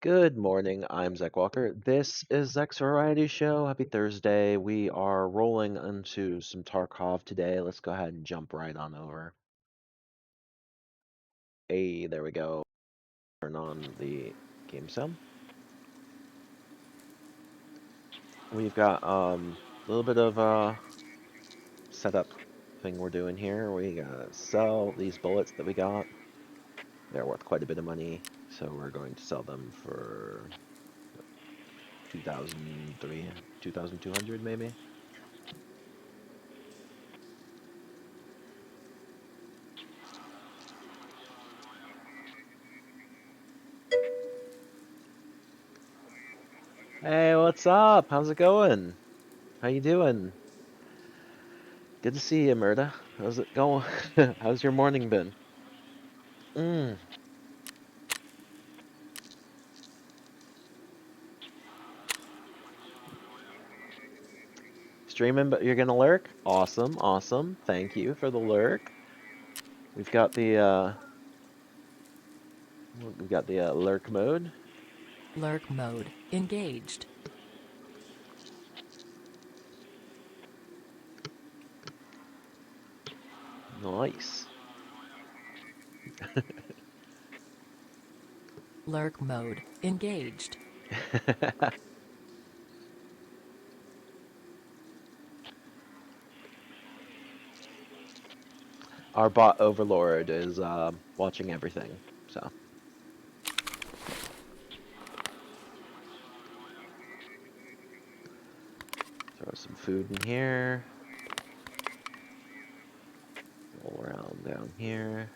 Good morning, I'm Zach Walker. This is Zach's Variety Show. Happy Thursday. We are rolling into some Tarkov today. Let's go ahead and jump right on over. Hey, there we go. Turn on the game sound. We've got a little bit of a setup thing we're doing here. We gotta sell these bullets that we got. They're worth quite a bit of money, so we're going to sell them for 2,200 maybe. Hey, what's up? How's it going? How you doing? Good to see you, Murda. How's it going? How's your morning been? Mm. Streaming, but you're gonna lurk? Awesome, awesome. Thank you for the lurk. We've got the lurk mode. Lurk mode engaged. Nice. Lurk mode engaged. Our bot overlord is watching everything. So throw some food in here. Roll around down here.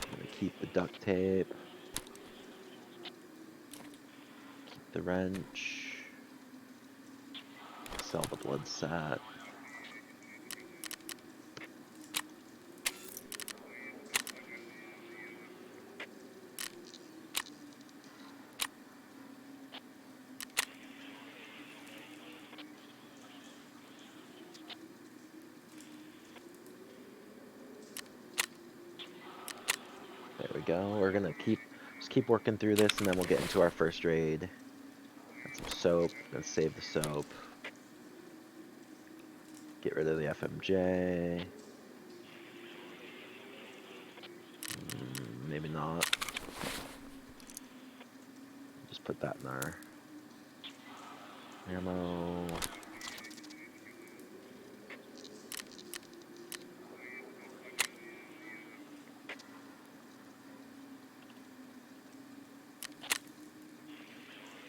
I'm gonna keep the duct tape. Keep the wrench. Sell the blood set. There we go. We're gonna just keep working through this, and then we'll get into our first raid. Got some soap. Let's save the soap. Get rid of the FMJ. Maybe not. Just put that in our ammo.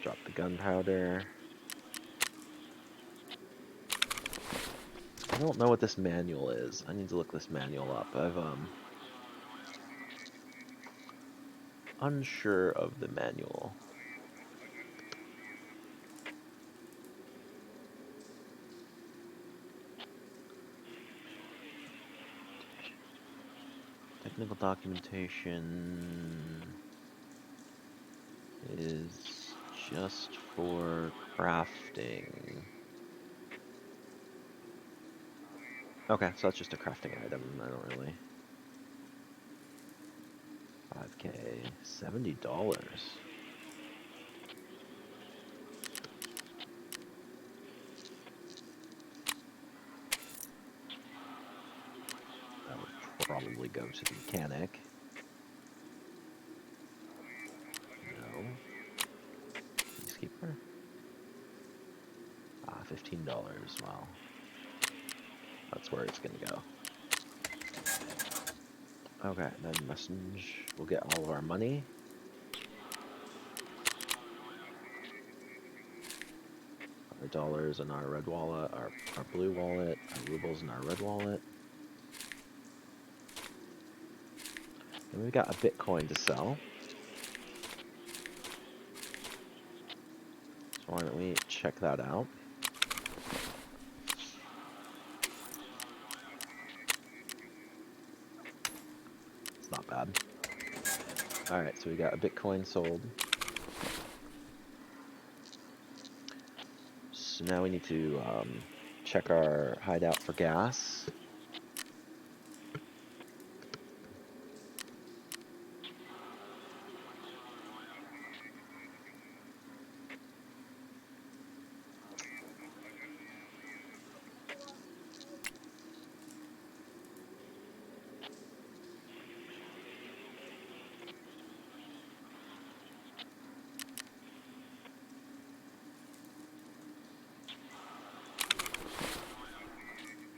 Drop the gunpowder. I don't know what this manual is. I need to look this manual up. I've unsure of the manual. Technical documentation is just for crafting. Okay, so that's just a crafting item. I don't really. 5K, $70. That would probably go to the mechanic. No. Peacekeeper? Ah, $15. Wow. That's where it's gonna go. Okay, then message. We'll get all of our money. Our dollars in our red wallet, our blue wallet, our rubles in our red wallet. And we've got a Bitcoin to sell. So why don't we check that out? It's not bad. Alright, so we got a Bitcoin sold. So now we need to check our hideout for gas.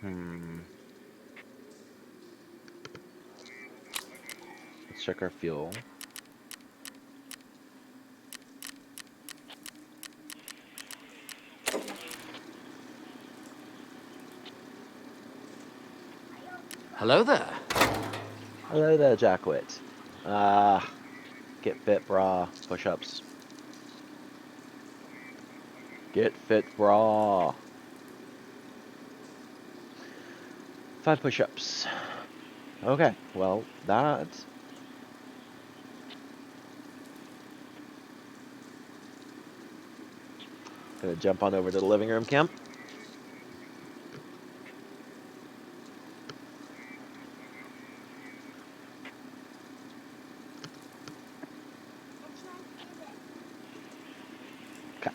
Hmm. Let's check our fuel. Hello there. Hello there, Jackwit. Ah, get fit, brah. Push-ups. Get fit, brah. 5 push-ups. Okay, well, that. Gonna jump on over to the living room, Kim. Okay,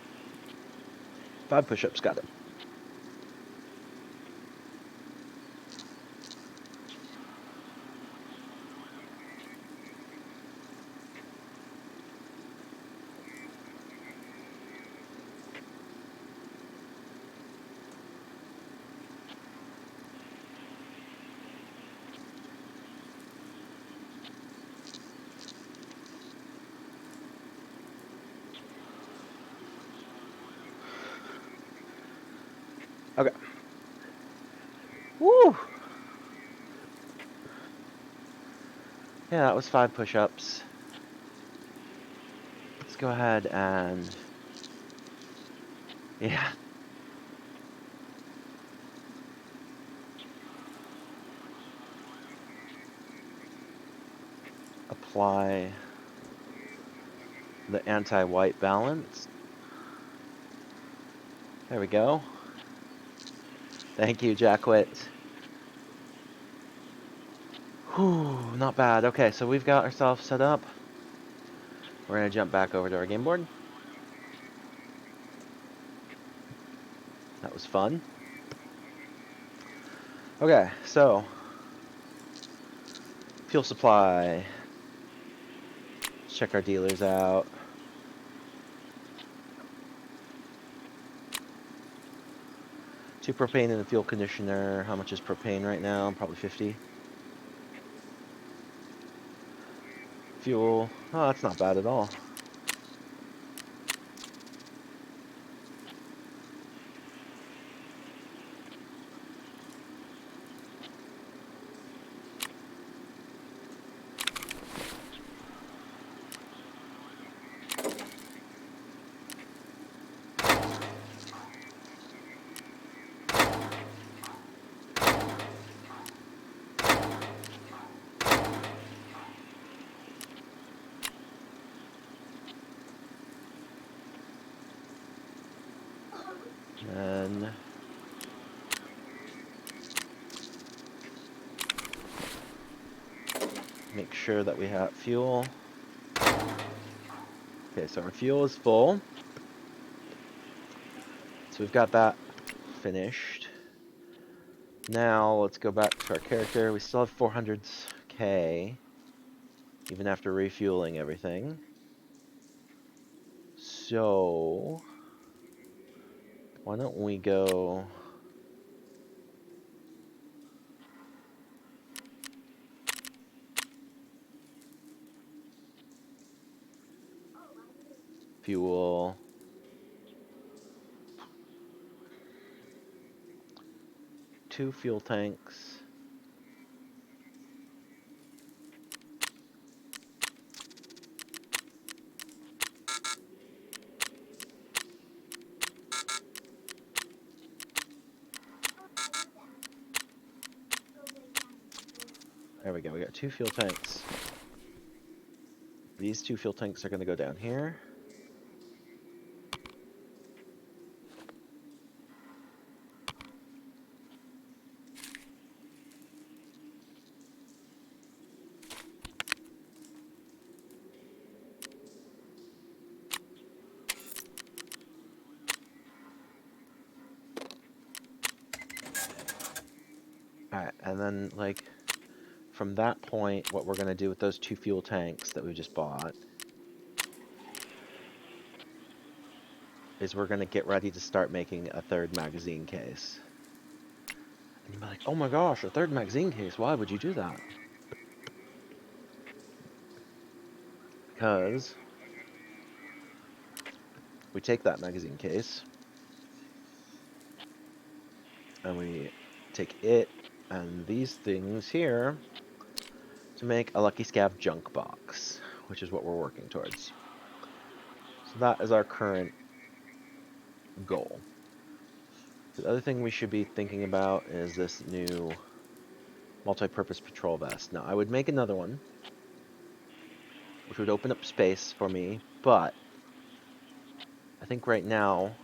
5 push-ups, got it. Okay. Woo! Yeah, that was 5 push-ups. Let's go ahead and... Yeah. Apply the anti-white balance. There we go. Thank you, Jackwit. Whew, not bad. Okay, so we've got ourselves set up. We're gonna jump back over to our game board. That was fun. Okay, so fuel supply. Let's check our dealers out. Two propane in the fuel conditioner. How much is propane right now? Probably 50. Fuel. Oh, that's not bad at all. And make sure that we have fuel. Okay, so our fuel is full. So we've got that finished. Now let's go back to our character. We still have 400k, even after refueling everything. So why don't we go fuel, 2 fuel tanks. There we go, we got 2 fuel tanks. These 2 fuel tanks are gonna go down here. Alright, and then like from that point, what we're gonna do with those 2 fuel tanks that we just bought is we're gonna get ready to start making a 3rd magazine case. And you'd be like, oh my gosh, a third magazine case. Why would you do that? Because we take that magazine case and we take it and these things here to make a Lucky Scav junk box, which is what we're working towards. So that is our current goal. The other thing we should be thinking about is this new multi-purpose patrol vest. Now, I would make another one, which would open up space for me, but I think right now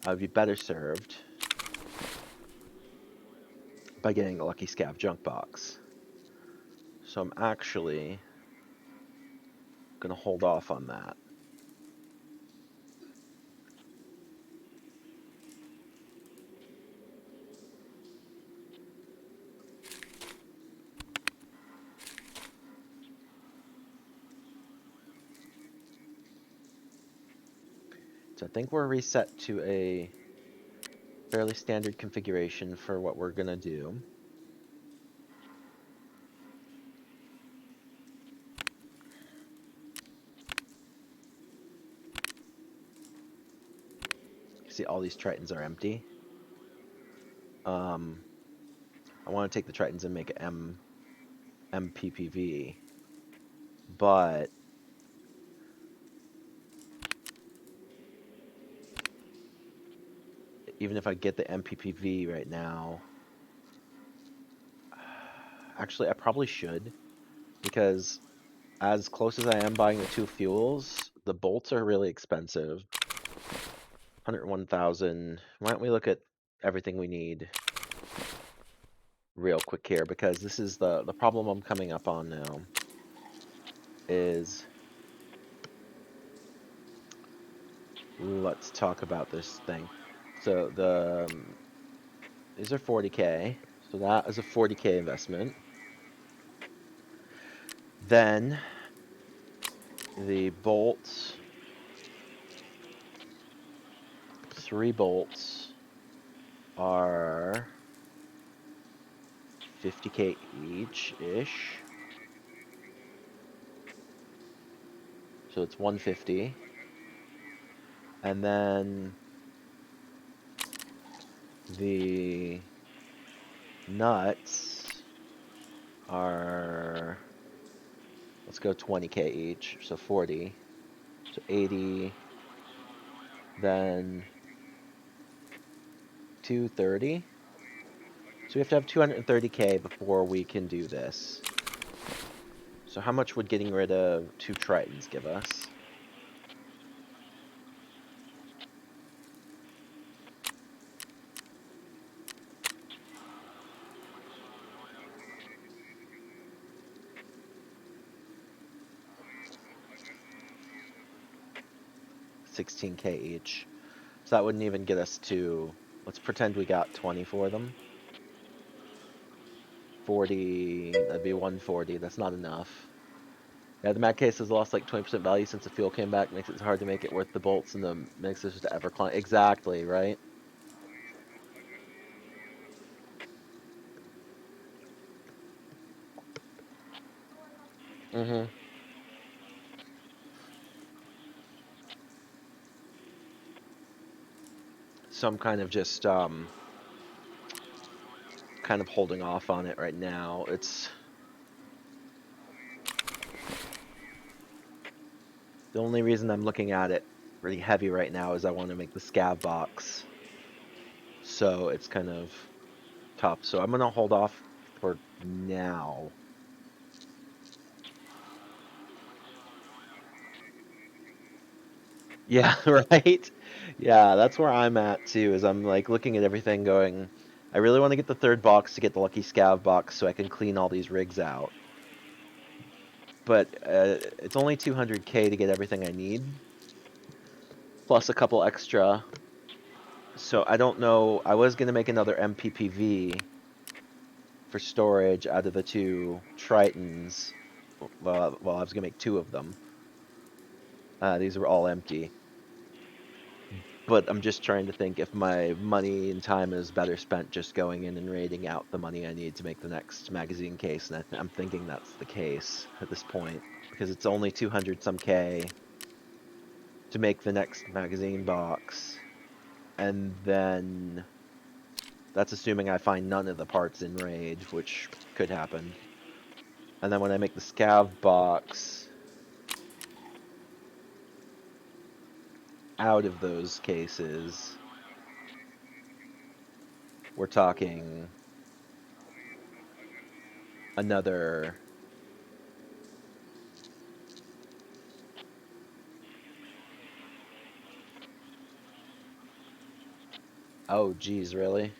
I would be better served by getting a Lucky Scav junk box. So I'm actually going to hold off on that. So I think we're reset to a fairly standard configuration for what we're going to do. See, all these Tritons are empty. I want to take the Tritons and make it MPPV, but even if I get the MPPV right now, actually I probably should, because as close as I am buying the two fuels, the bolts are really expensive. 101,000. Why don't we look at everything we need real quick here, because this is the problem I'm coming up on now is, let's talk about this thing. So these are 40K, so that is a 40K investment. Then the bolts, 3 bolts are 50K each-ish. So it's 150. And then the nuts are, let's go 20K each, so 40. So 80, then 230. So we have to have 230K before we can do this. So how much would getting rid of 2 Tritons give us? $16K each. So that wouldn't even get us to, let's pretend we got 20 for them. 40, that'd be 140, that's not enough. Yeah, the Mad Case has lost like 20% value since the fuel came back, makes it hard to make it worth the bolts and the mixers to ever climb. Exactly, right? Mm-hmm. So I'm kind of just kind of holding off on it right now. It's the only reason I'm looking at it really heavy right now is I want to make the scav box. So it's kind of tough. So I'm gonna hold off for now. Yeah, right? Yeah, that's where I'm at too, is I'm like looking at everything going, I really want to get the third box to get the lucky scav box so I can clean all these rigs out. But it's only 200K to get everything I need, plus a couple extra. So I don't know. I was gonna make another MPPV for storage out of the 2 Tritons. Well, I was gonna make 2 of them. These were all empty. But I'm just trying to think if my money and time is better spent just going in and raiding out the money I need to make the next magazine case, and I'm thinking that's the case at this point because it's only 200 some K to make the next magazine box, and then that's assuming I find none of the parts in raid, which could happen. And then when I make the scav box out of those cases, we're talking another. Oh, geez, really?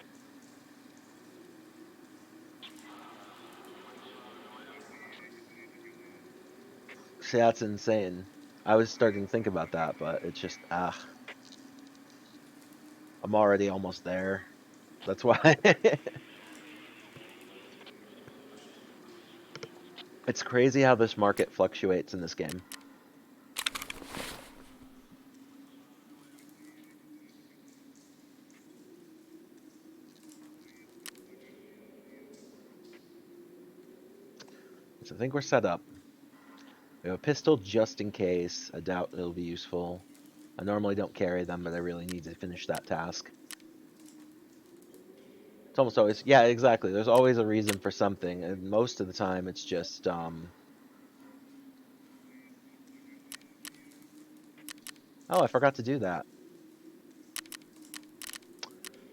See, that's insane. I was starting to think about that, but it's just, I'm already almost there. That's why. It's crazy how this market fluctuates in this game. So I think we're set up. We have a pistol just in case. I doubt it'll be useful. I normally don't carry them, but I really need to finish that task. It's almost always, yeah, exactly. There's always a reason for something, and most of the time it's just, oh, I forgot to do that.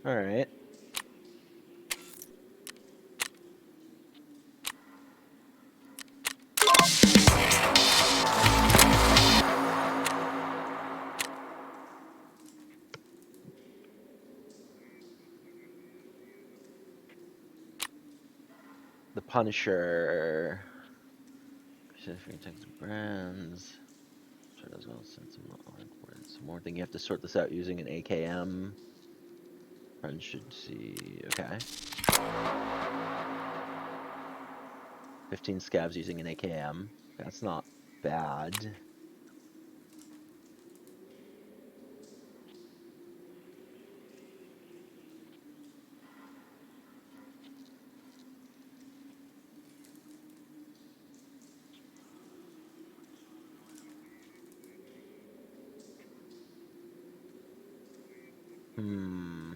All right. The Punisher. Different types of brands. Sort as well since some more important. Some more thing you have to sort this out using an AKM. Friends should see. Okay. 15 scavs using an AKM. That's not bad. Hmm.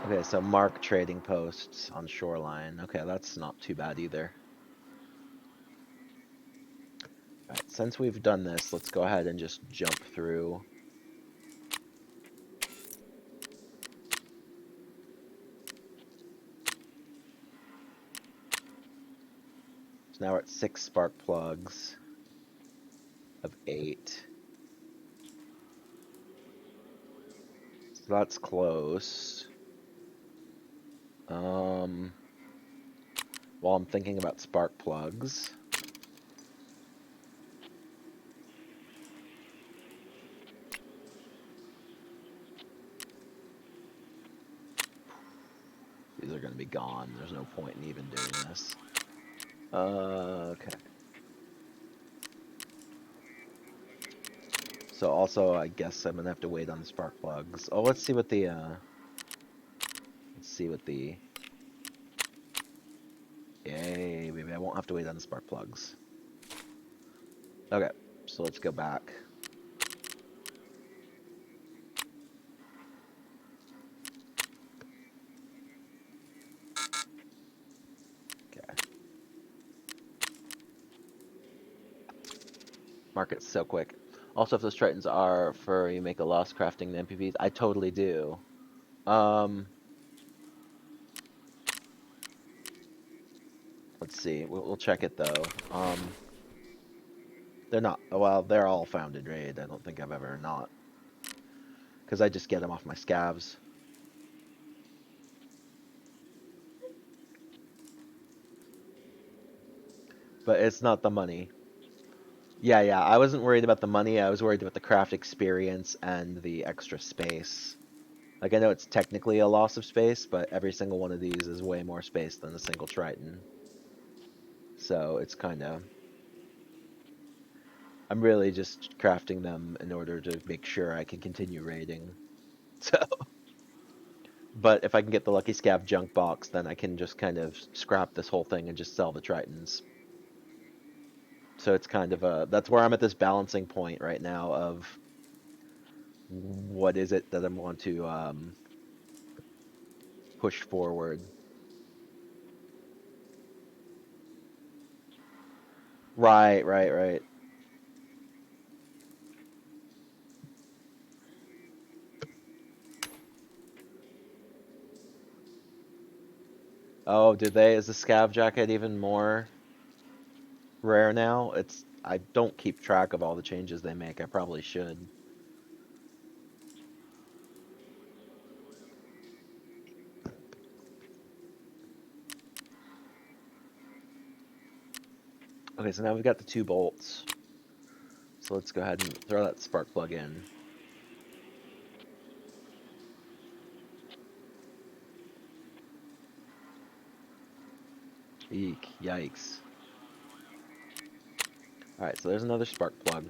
Okay, so mark trading posts on shoreline. Okay, that's not too bad either. Alright, since we've done this, let's go ahead and just jump through. So now we're at 6 spark plugs of 8. So that's close. While I'm thinking about spark plugs. These are going to be gone. There's no point in even doing this. Okay. So also, I guess I'm going to have to wait on the spark plugs. Oh, let's see what the, yay, maybe I won't have to wait on the spark plugs. Okay, so let's go back. Okay. Market's so quick. Also, if those tritons are for you make a loss crafting the MPVs, I totally do. Let's see. We'll check it though. They're not. Well, they're all found in raid. I don't think I've ever not, because I just get them off my scavs. But it's not the money. Yeah, yeah. I wasn't worried about the money. I was worried about the craft experience and the extra space. Like, I know it's technically a loss of space, but every single one of these is way more space than a single Triton. So it's kind of... I'm really just crafting them in order to make sure I can continue raiding. So, but if I can get the Lucky Scav junk box, then I can just kind of scrap this whole thing and just sell the Tritons. So it's kind of a... That's where I'm at this balancing point right now of what is it that I want to push forward. Right, right, right. Oh, did they? Is the scav jacket even more rare now? I don't keep track of all the changes they make. I probably should. Okay, so now we've got the 2 bolts. So let's go ahead and throw that spark plug in. Eek, yikes. Alright, so there's another spark plug.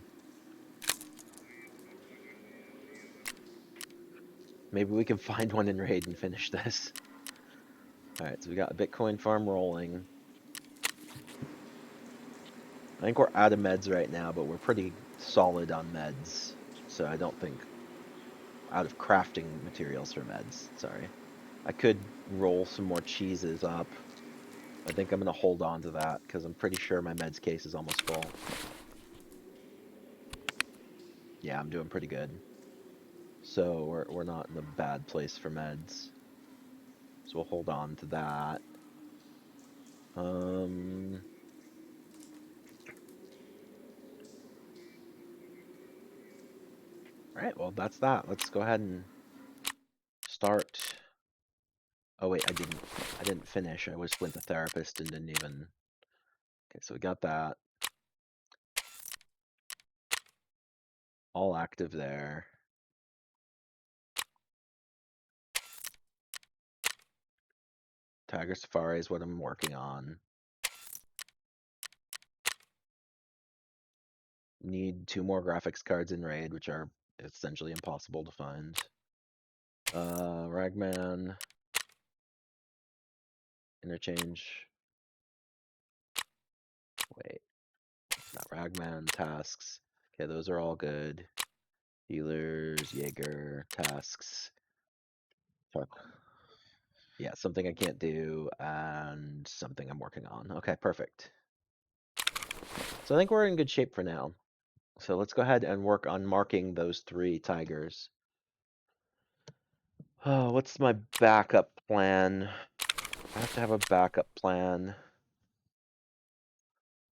Maybe we can find one in raid and finish this. Alright, so we got a Bitcoin farm rolling. I think we're out of meds right now, but we're pretty solid on meds. So I don't think... Out of crafting materials for meds, sorry. I could roll some more cheeses up. I think I'm going to hold on to that, because I'm pretty sure my meds case is almost full. Yeah, I'm doing pretty good. So we're not in a bad place for meds. So we'll hold on to that. Alright, well that's that. Let's go ahead and start. Oh wait, I didn't finish. I was with the therapist and didn't even... Okay, so we got that. All active there. Tiger Safari is what I'm working on. Need 2 more graphics cards in RAID, which are essentially impossible to find. Ragman. Interchange. Wait. It's not Ragman. Tasks. Okay, those are all good. Healers, Jaeger, tasks. Fuck. Yeah, something I can't do, and something I'm working on. Okay, perfect. So I think we're in good shape for now. So let's go ahead and work on marking those 3 tigers. Oh, what's my backup plan? I have to have a backup plan.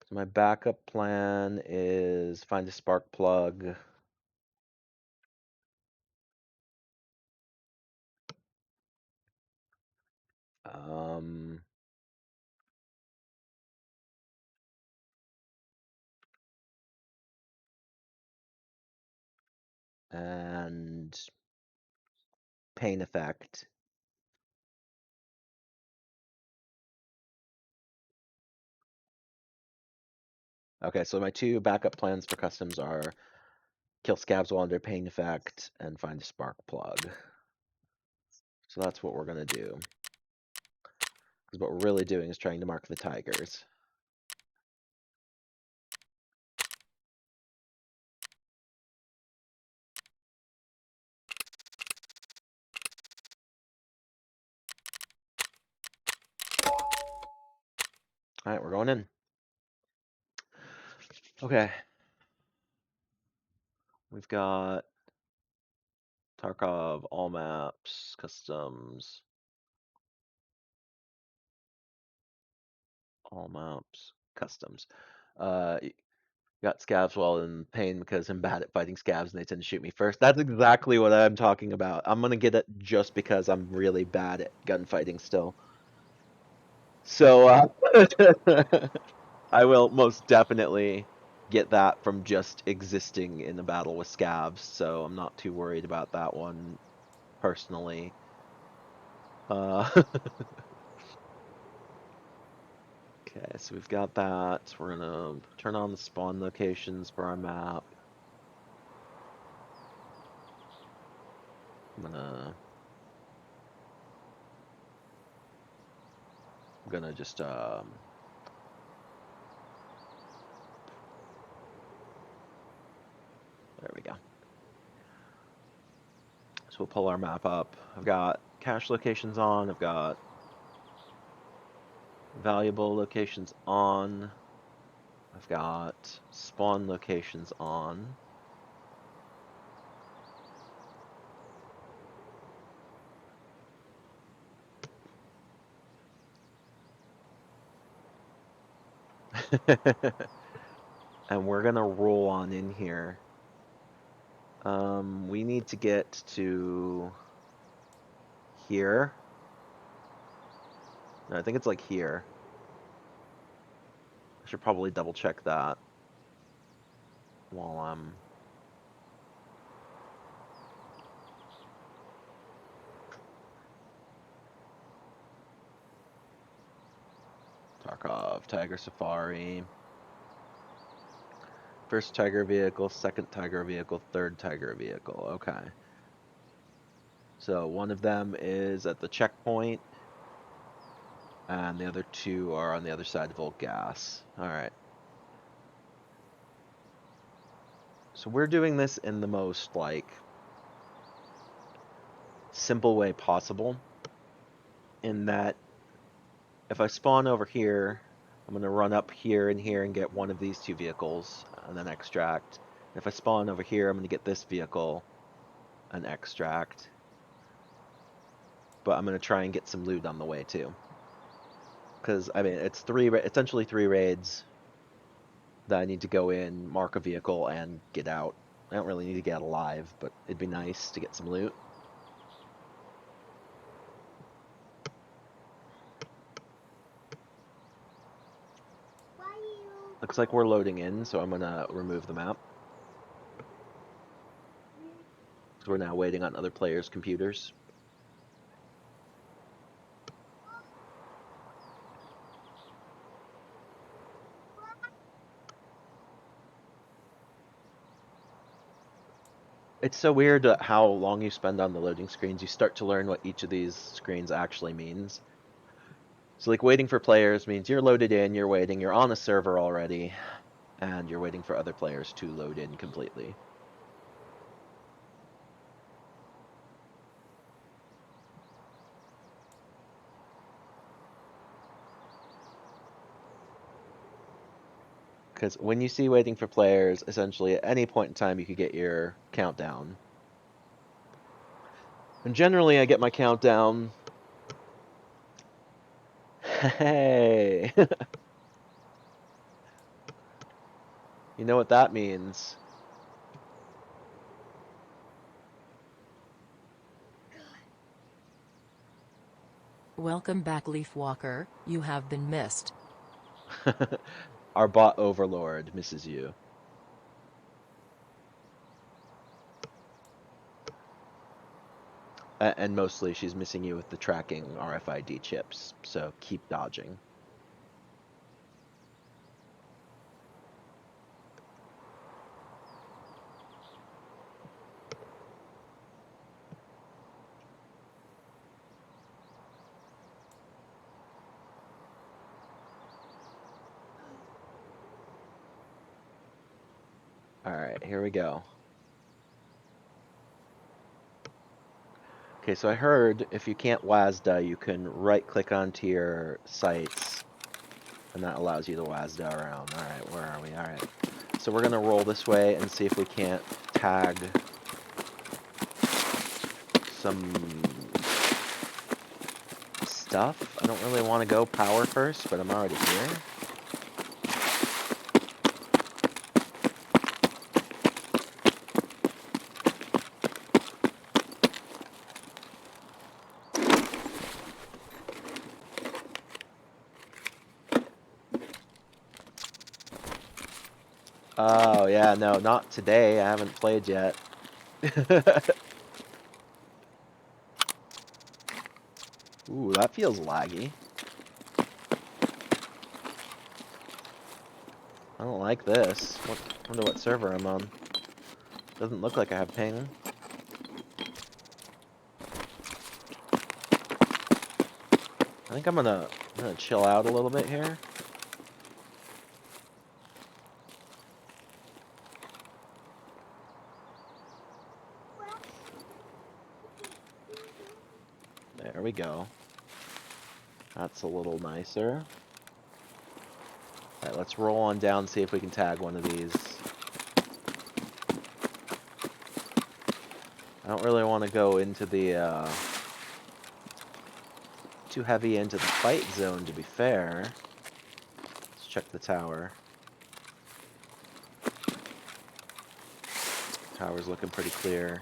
So my backup plan is find a spark plug. Um, and pain effect. Okay, so my 2 backup plans for customs are kill scabs while under pain effect and find a spark plug. So that's what we're gonna do. Because what we're really doing is trying to mark the tigers. Alright, we're going in. Okay. We've got Tarkov, all maps, customs, all maps, customs. You got scabs while in pain because I'm bad at fighting scabs and they tend to shoot me first. That's exactly what I'm talking about. I'm gonna get it just because I'm really bad at gunfighting still. So I will most definitely get that from just existing in a battle with scabs, so I'm not too worried about that one. personally. Okay, so we've got that. We're gonna turn on the spawn locations for our map. I'm gonna just there we go. So we'll pull our map up. I've got cache locations on. I've got valuable locations on. I've got spawn locations on. And we're gonna roll on in here. We need to get to here. No, I think it's like here. I should probably double check that while I'm Tarkov, Tiger Safari. First Tiger vehicle, second Tiger vehicle, third Tiger vehicle. Okay. So one of them is at the checkpoint, and the other two are on the other side of Old Gas. All right. So we're doing this in the most, like, simple way possible, in that if I spawn over here, I'm going to run up here and here and get one of these two vehicles and then extract. If I spawn over here, I'm going to get this vehicle and extract. But I'm going to try and get some loot on the way too. Because, I mean, it's essentially three raids that I need to go in, mark a vehicle, and get out. I don't really need to get out alive, but it'd be nice to get some loot. Looks like we're loading in, so I'm gonna remove the map. So we're now waiting on other players' computers. It's so weird how long you spend on the loading screens. You start to learn what each of these screens actually means. So like waiting for players means you're loaded in, you're waiting, you're on a server already, and you're waiting for other players to load in completely. Because when you see waiting for players, essentially at any point in time you could get your countdown. And generally I get my countdown. Hey! You know what that means. Welcome back, Leaf Walker. You have been missed. Our bot overlord misses you. And mostly she's missing you with the tracking RFID chips, so keep dodging. Alright, here we go. Okay, so I heard if you can't WASDA, you can right-click onto your sites, and that allows you to WASDA around. Alright, where are we? Alright. So we're gonna roll this way and see if we can't tag some stuff. I don't really want to go power first, but I'm already here. Oh, yeah, no, not today. I haven't played yet. Ooh, that feels laggy. I don't like this. Wonder what server I'm on. Doesn't look like I have ping. I think I'm gonna chill out a little bit here. There we go. That's a little nicer. Alright, let's roll on down, see if we can tag one of these. I don't really want to go into the, too heavy into the fight zone, to be fair. Let's check the tower. Tower's looking pretty clear.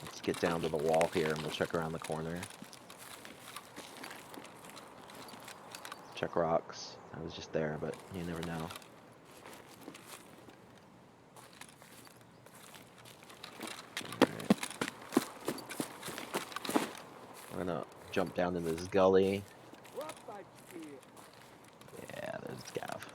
Let's get down to the wall here and we'll check around the corner. Check rocks. I was just there, but you never know. Alright. We're gonna jump down into this gully. Yeah, there's Gav.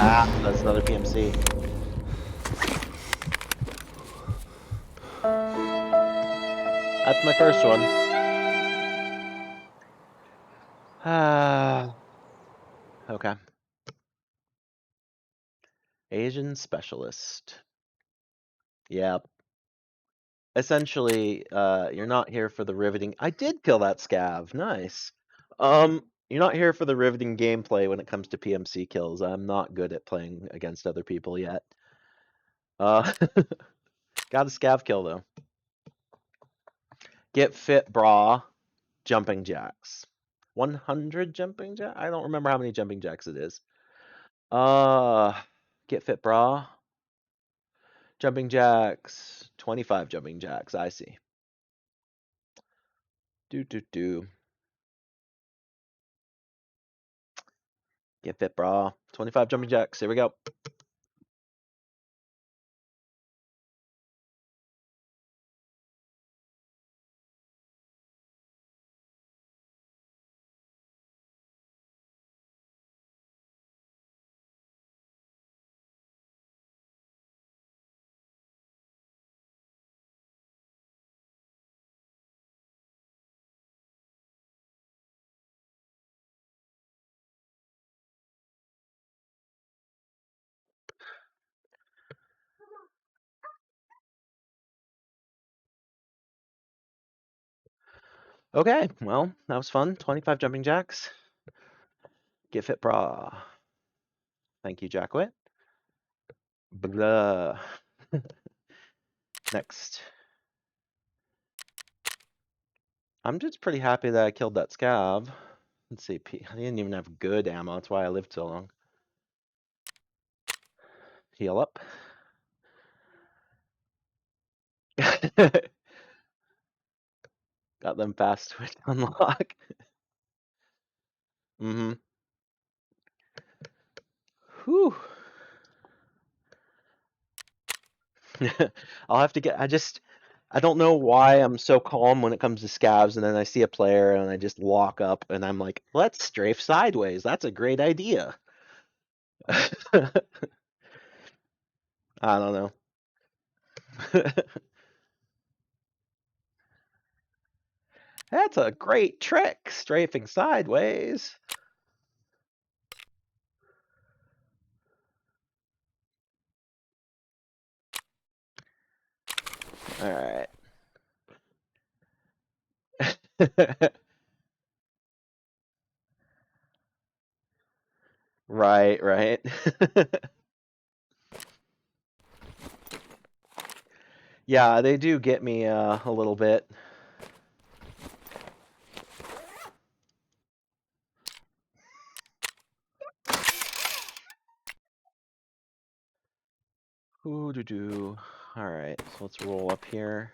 Ah, that's another PMC. That's my first one. Ah, okay. Asian specialist. Yep. Essentially, you're not here for the riveting. I did kill that scav. Nice. You're not here for the riveting gameplay when it comes to PMC kills. I'm not good at playing against other people yet. Got a scav kill though. Get fit, brah. Jumping jacks. 100 jumping jack? I don't remember how many jumping jacks it is. Get fit, brah. Jumping jacks. 25 jumping jacks. I see. Do. Get fit, brah. 25 jumping jacks. Here we go. Okay, well, that was fun. 25 jumping jacks. Get fit, brah. Thank you, Jackwit. Blah. Next. I'm just pretty happy that I killed that scav. Let's see, I didn't even have good ammo. That's why I lived so long. Heal up. Got them fast switch unlock. Mm-hmm. Whew. I'll have to get, I don't know why I'm so calm when it comes to scavs, and then I see a player and I just walk up and I'm like, let's strafe sideways. That's a great idea. I don't know. That's a great trick, strafing sideways. All right. Right, right. Yeah, they do get me a little bit. Ooh, doo doo. All right, so let's roll up here.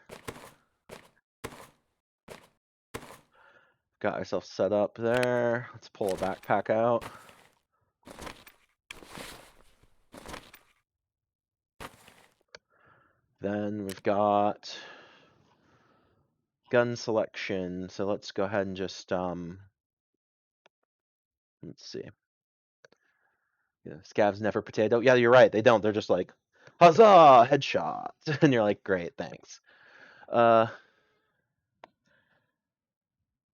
Got ourselves set up there. Let's pull a backpack out. Then we've got gun selection. So let's go ahead and just let's see. Yeah, scavs never potato. Yeah, you're right. They don't. They're just like, huzzah, headshot, and you're like, great, thanks. Uh,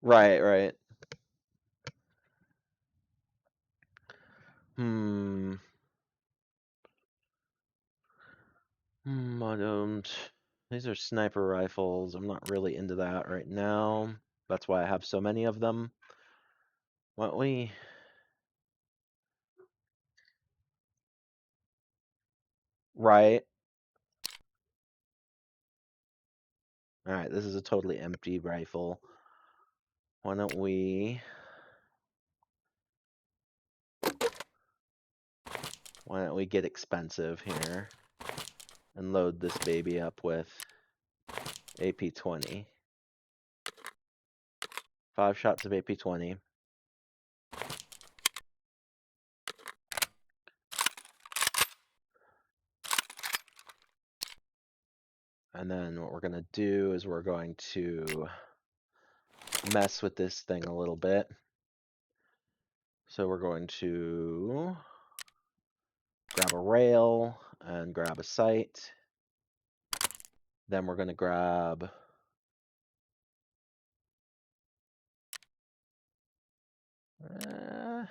right, right. Hmm. I don't. These are sniper rifles. I'm not really into that right now. That's why I have so many of them. Why don't we? Right. All right. This is a totally empty rifle. Why don't we? Why don't we get expensive here and load this baby up with AP-20? 5 shots of AP-20. And then what we're going to do is we're going to mess with this thing a little bit. So we're going to grab a rail and grab a sight. Then we're going to grab I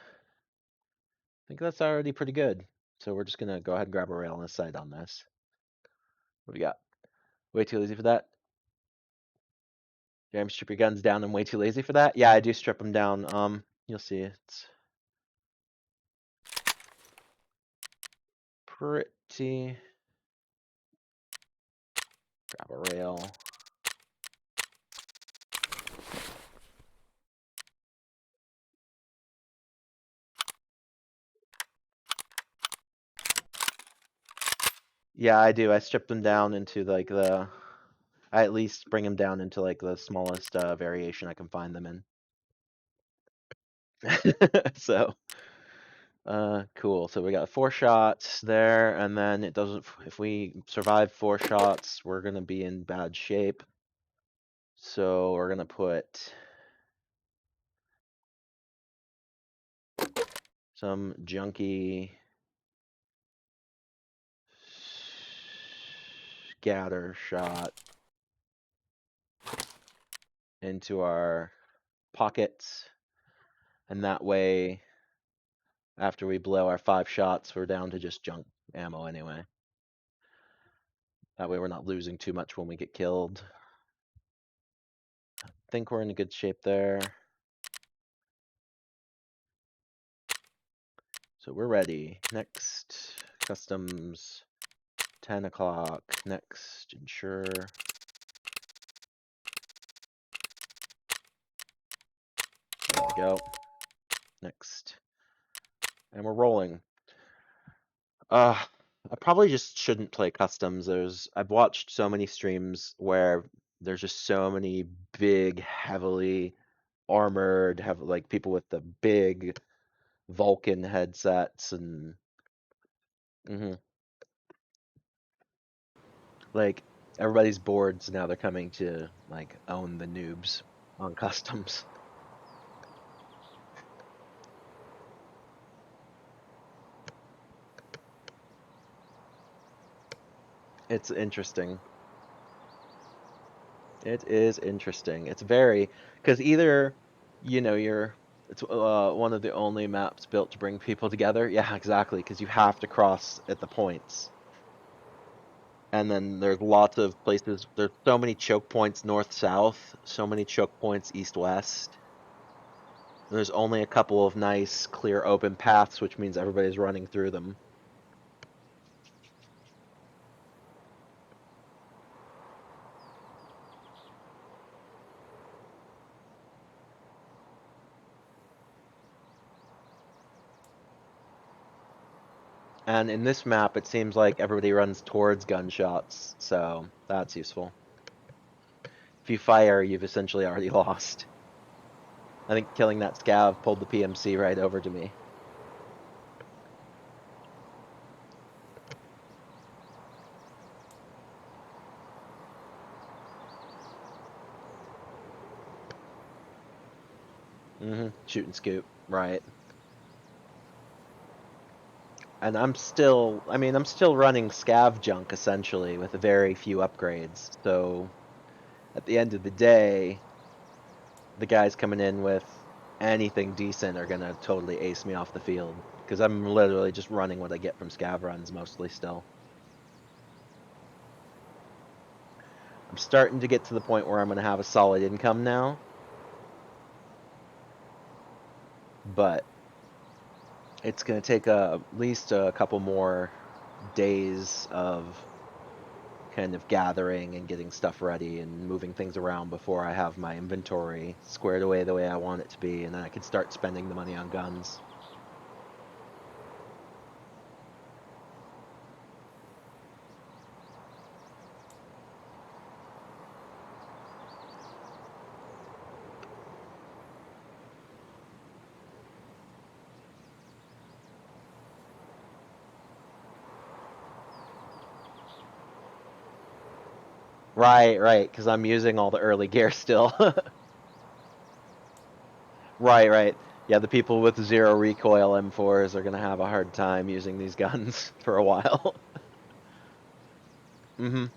think that's already pretty good. So we're just going to go ahead and grab a rail and a sight on this. What do we got? Way too lazy for that? Damn, strip your guns down. I'm way too lazy for that. Yeah, I do strip them down. You'll see it's pretty. Grab a rail. Yeah, I do. I strip them down into like the. I at least bring them down into like the smallest variation I can find them in. So, cool. So we got 4 shots there, and then it doesn't. If we survive 4 shots, we're gonna be in bad shape. So we're gonna put some junky scatter shot into our pockets, and that way, after we blow our 5 shots, we're down to just junk ammo anyway. That way we're not losing too much when we get killed. I think we're in a good shape there. So we're ready. Next, customs, 10 o'clock. Next, ensure. There we go. Next. And we're rolling. I probably just shouldn't play customs. I've watched so many streams where there's just so many big, heavily armored, have like people with the big Vulcan headsets and mhm. Like everybody's bored, so now they're coming to like own the noobs on customs. It's interesting. It is interesting. It's very because either it's one of the only maps built to bring people together. Yeah, exactly. Because you have to cross at the points. And then there's lots of places. There's so many choke points north-south, so many choke points east-west. There's only a couple of nice, clear, open paths, which means everybody's running through them. And in this map, it seems like everybody runs towards gunshots, so that's useful. If you fire, you've essentially already lost. I think killing that scav pulled the PMC right over to me. Shoot and scoop, right. And I'm still running scav junk essentially with very few upgrades. So at the end of the day, the guys coming in with anything decent are gonna totally ace me off the field because I'm literally just running what I get from scav runs mostly still. I'm starting to get to the point where I'm gonna have a solid income now, but it's gonna take at least a couple more days of kind of gathering and getting stuff ready and moving things around before I have my inventory squared away the way I want it to be, and then I can start spending the money on guns. Right, because I'm using all the early gear still. Right. Yeah, the people with zero recoil M4s are gonna have a hard time using these guns for a while. mm-hmm.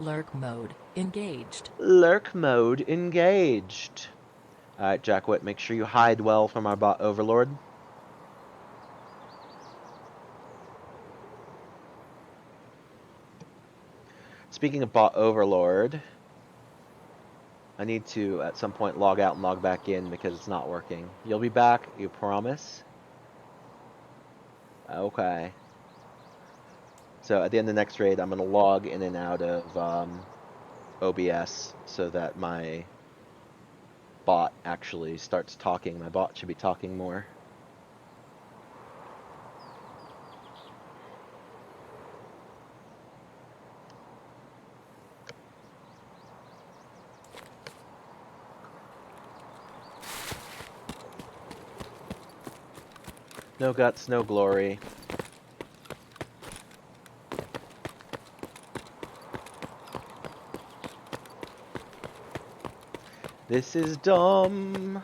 Lurk mode engaged. Lurk mode engaged. Alright, Jackwit, make sure you hide well from our bot overlord. Speaking of bot overlord, I need to, at some point, log out and log back in because it's not working. You'll be back, you promise? Okay. So at the end of the next raid, I'm going to log in and out of OBS so that my bot actually starts talking. My bot should be talking more. No guts, no glory. This is dumb.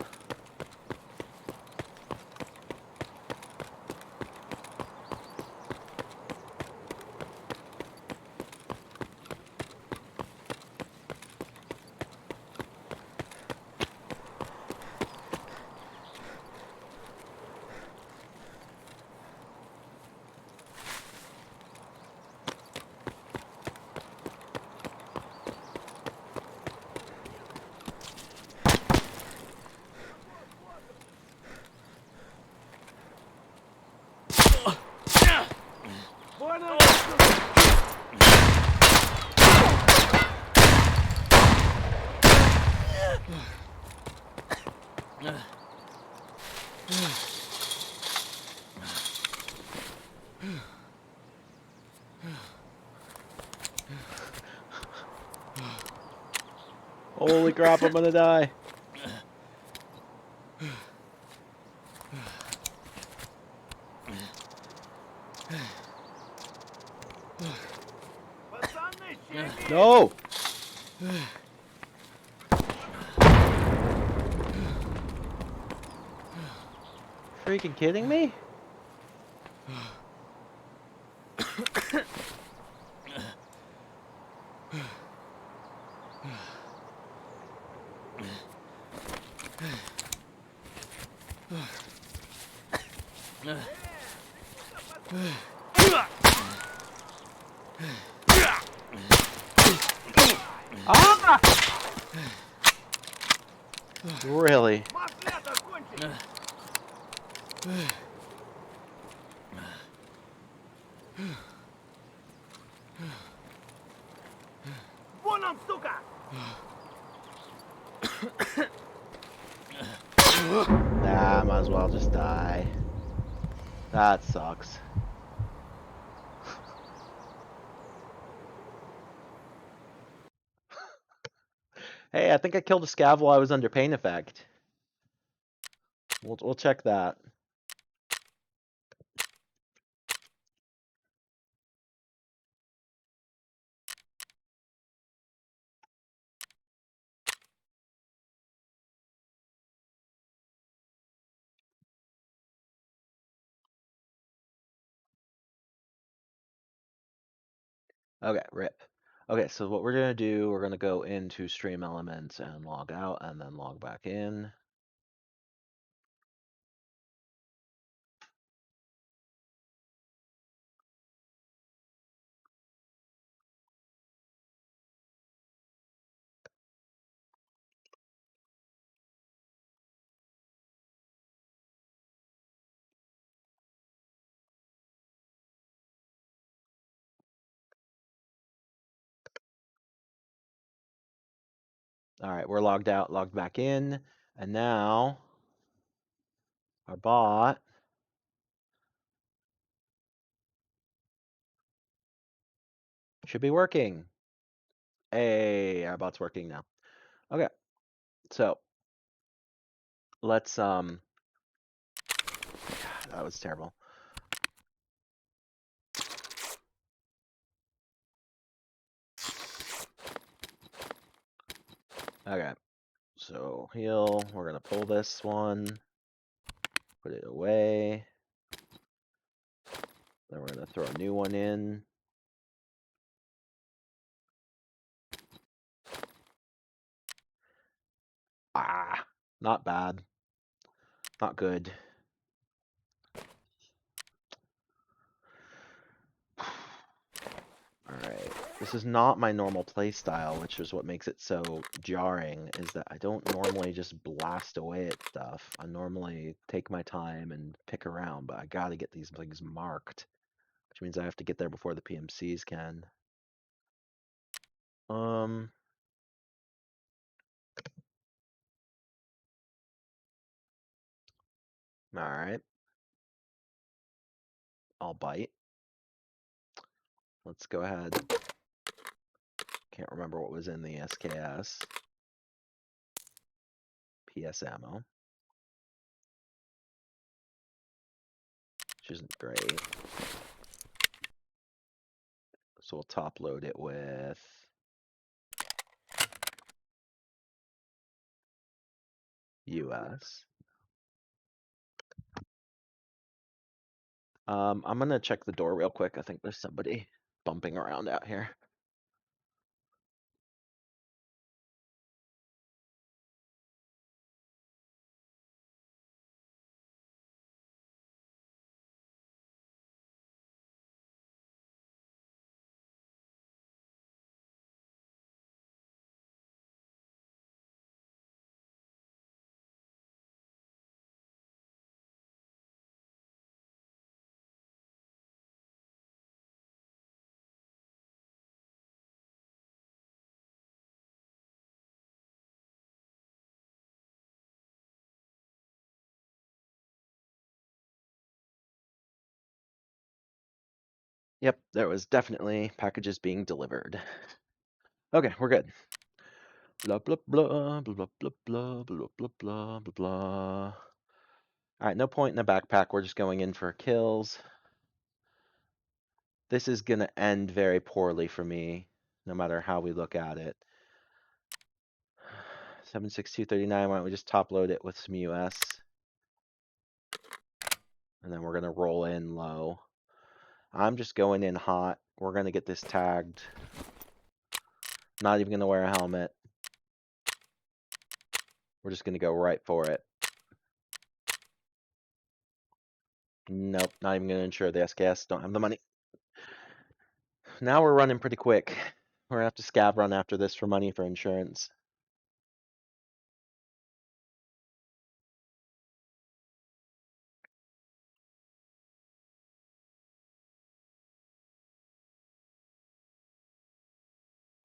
Holy crap, I'm gonna die. No! Freaking kidding me? Ah! Really? Nah, might as well just die. That sucks. Hey, I think I killed a scav while I was under pain effect. We'll check that. Okay, rip. Okay, so what we're gonna do, we're gonna go into stream elements and log out and then log back in. All right, we're logged out, logged back in, and now our bot should be working. Hey, our bot's working now. Okay, so let's God, that was terrible. Okay, so heal, we're gonna pull this one, put it away. Then we're gonna throw a new one in. Ah, not bad. Not good. Alright. This is not my normal playstyle, which is what makes it so jarring, is that I don't normally just blast away at stuff. I normally take my time and pick around, but I gotta get these things marked, which means I have to get there before the PMCs can. Alright. I'll bite. Let's go ahead. Can't remember what was in the SKS. PS ammo. Which isn't great. So we'll top load it with US. I'm gonna check the door real quick. I think there's somebody bumping around out here. Yep, there was definitely packages being delivered. Okay, we're good. Blah blah blah blah blah blah blah blah blah blah blah blah. Alright, no point in the backpack. We're just going in for kills. This is gonna end very poorly for me, no matter how we look at it. 76239, why don't we just top load it with some US? And then we're gonna roll in low. I'm just going in hot. We're gonna get this tagged. Not even gonna wear a helmet. We're just gonna go right for it. Nope, not even gonna insure the SKS. Don't have the money. Now we're running pretty quick. We're gonna have to scab run after this for money for insurance.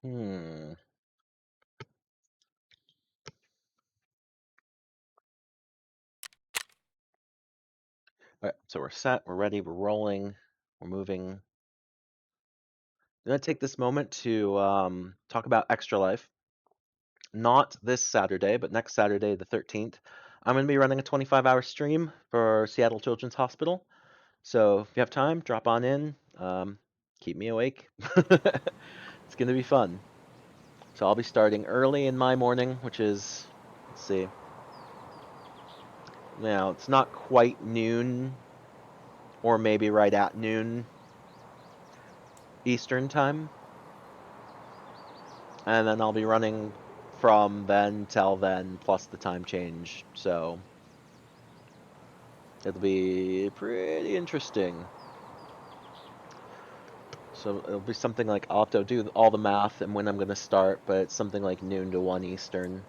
Hmm. All right, so we're set, we're ready, we're rolling, we're moving. I'm gonna take this moment to talk about Extra Life. Not this Saturday, but next Saturday, the 13th. I'm gonna be running a 25-hour stream for Seattle Children's Hospital. So if you have time, drop on in. Keep me awake. It's gonna be fun. So I'll be starting early in my morning, which is, let's see, now it's not quite noon, or maybe right at noon Eastern time. And then I'll be running from then till then, plus the time change. So it'll be pretty interesting. So it'll be something like I'll have to do all the math and when I'm gonna start, but it's something like noon to 1 Eastern.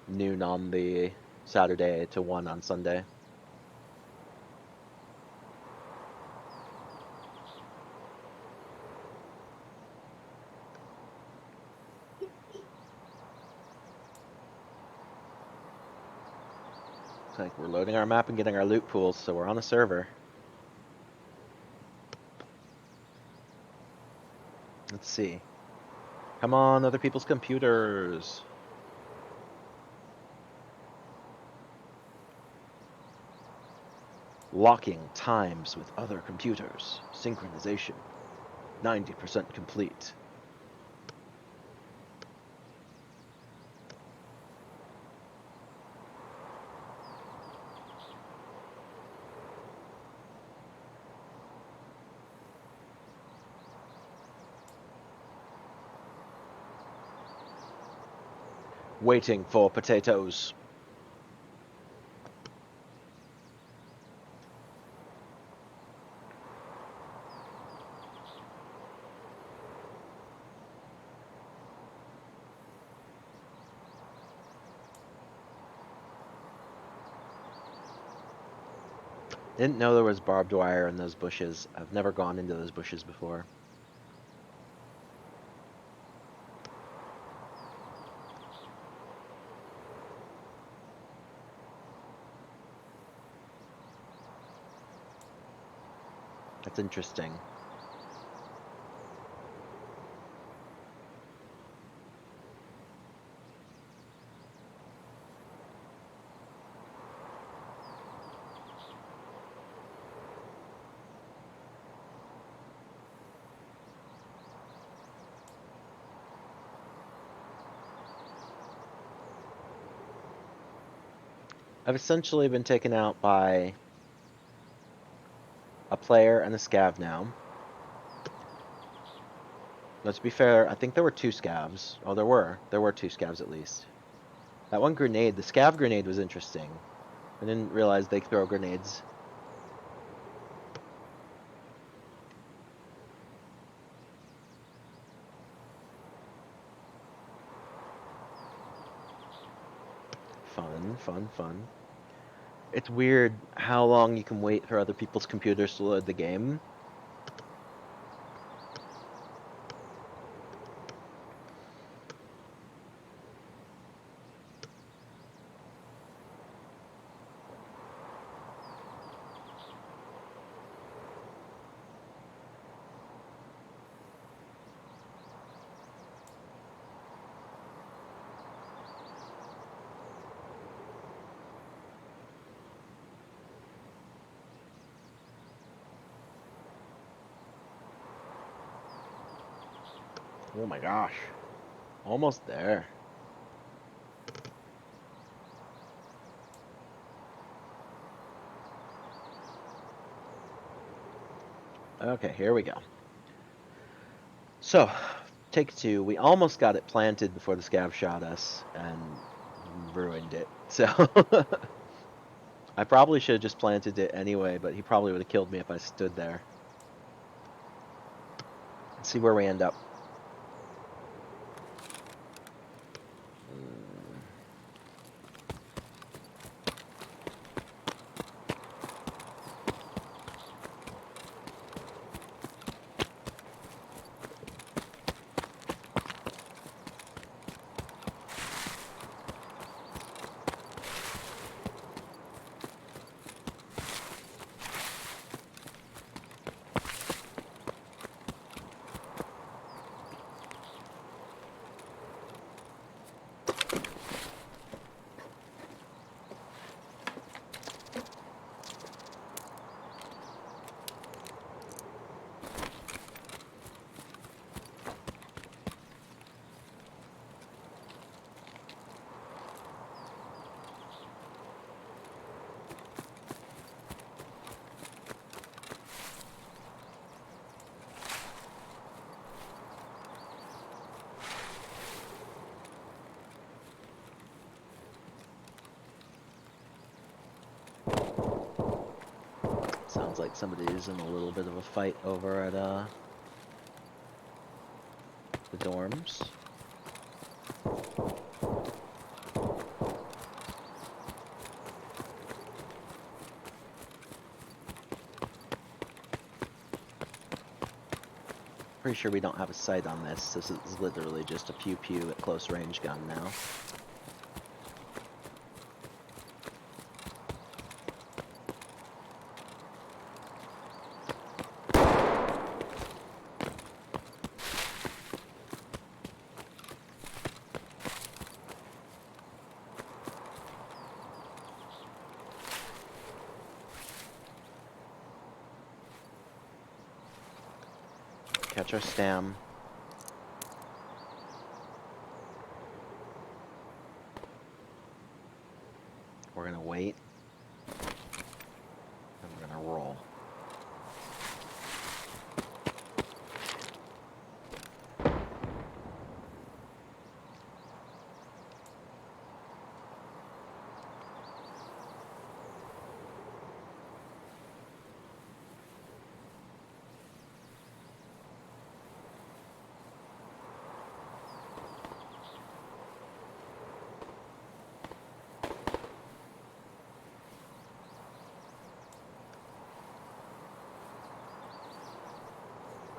Noon on the Saturday to 1 on Sunday. It's like we're loading our map and getting our loot pools, so we're on a server. Let's see. Come on, other people's computers. Locking times with other computers. Synchronization. 90% complete. Waiting for potatoes. Didn't know there was barbed wire in those bushes. I've never gone into those bushes before. That's interesting. I've essentially been taken out by a player and a scav now. Let's be fair, I think there were two scavs. Oh, there were. There were two scavs at least. That one grenade, the scav grenade was interesting. I didn't realize they throw grenades. Fun, fun, fun. It's weird how long you can wait for other people's computers to load the game. Oh my gosh. Almost there. Okay, here we go. So, take two. We almost got it planted before the scav shot us, and ruined it. So I probably should have just planted it anyway, but he probably would have killed me if I stood there. Let's see where we end up. Mm, sounds like somebody's in a little bit of a fight over at the dorms. Pretty sure we don't have a sight on this. This is literally just a pew-pew at close range gun now. Catch our stam. We're gonna wait. And we're gonna roll.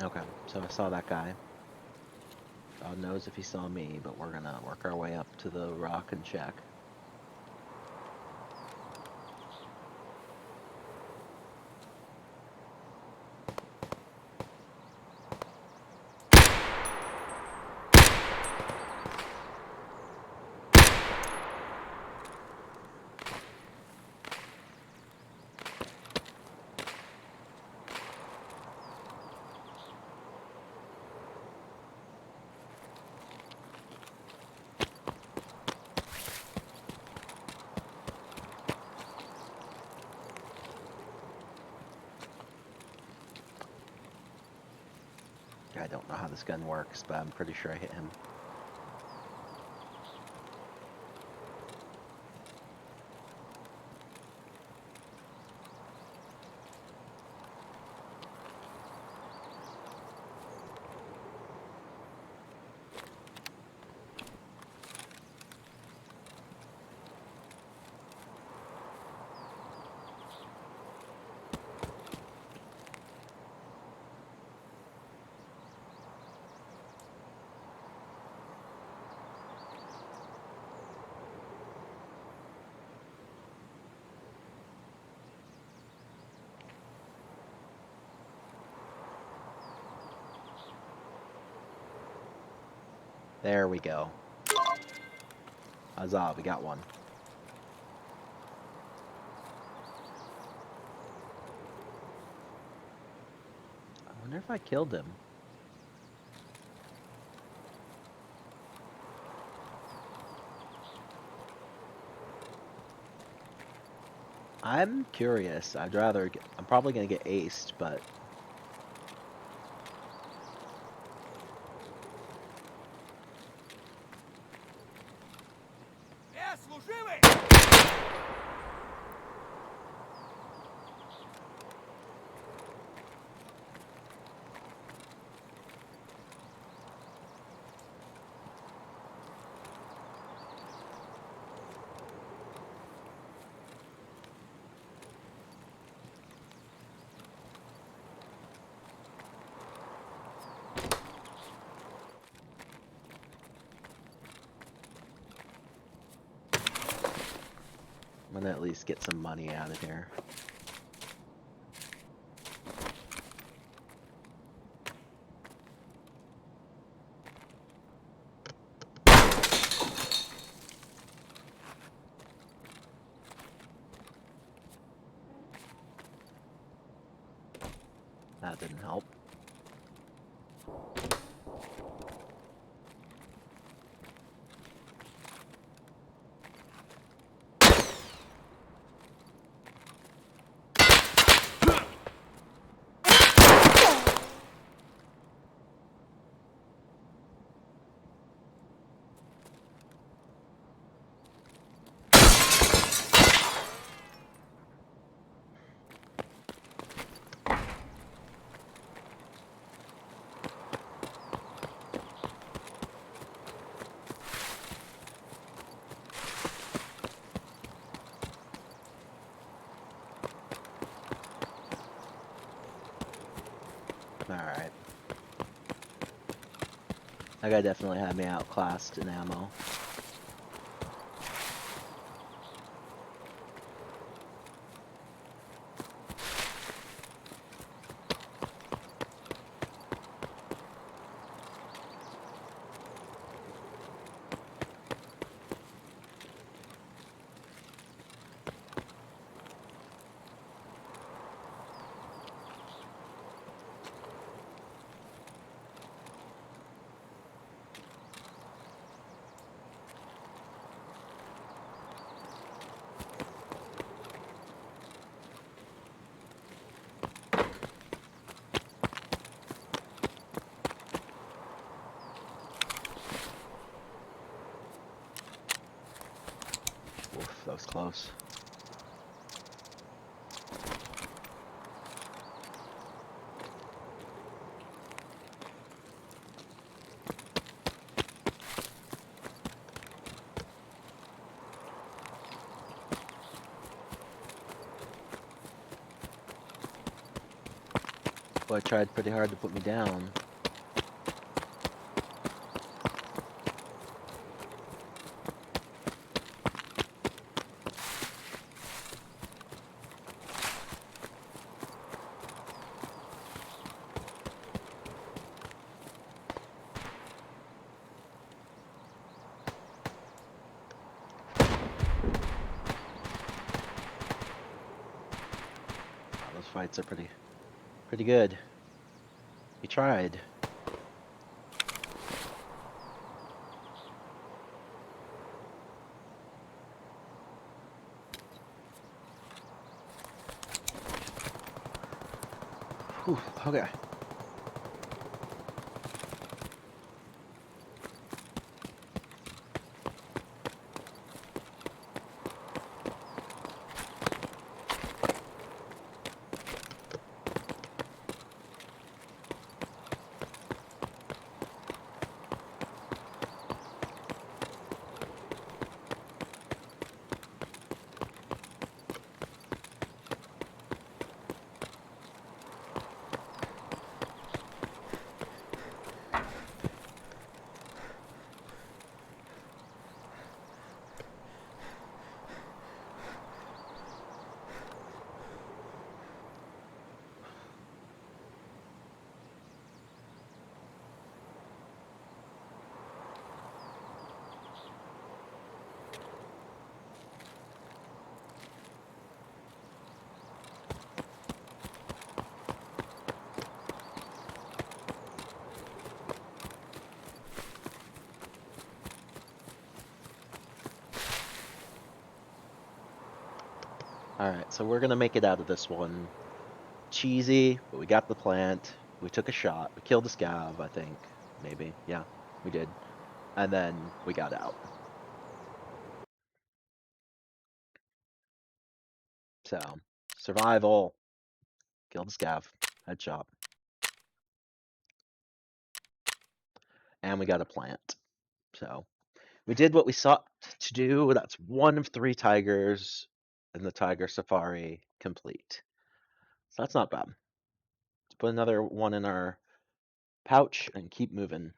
Okay, so I saw that guy. God knows if he saw me, but we're gonna work our way up to the rock and check. I don't know how this gun works, but I'm pretty sure I hit him. There we go. Huzzah, we got one. I wonder if I killed him. I'm curious. I'm probably gonna get aced, but I'm gonna at least get some money out of here. That didn't help. Alright. That guy definitely had me outclassed in ammo. Oof, that was close. Boy tried pretty hard to put me down. Wow, those fights are pretty good. He tried. Whew, okay. Alright, so we're gonna make it out of this one. Cheesy, but we got the plant. We took a shot. We killed the scav, I think. Maybe. Yeah, we did. And then we got out. So, survival. Kill the scav. Headshot. And we got a plant. So, we did what we sought to do. That's one of 3 tigers in the tiger safari complete. So that's not bad. Let's put another one in our pouch and keep moving.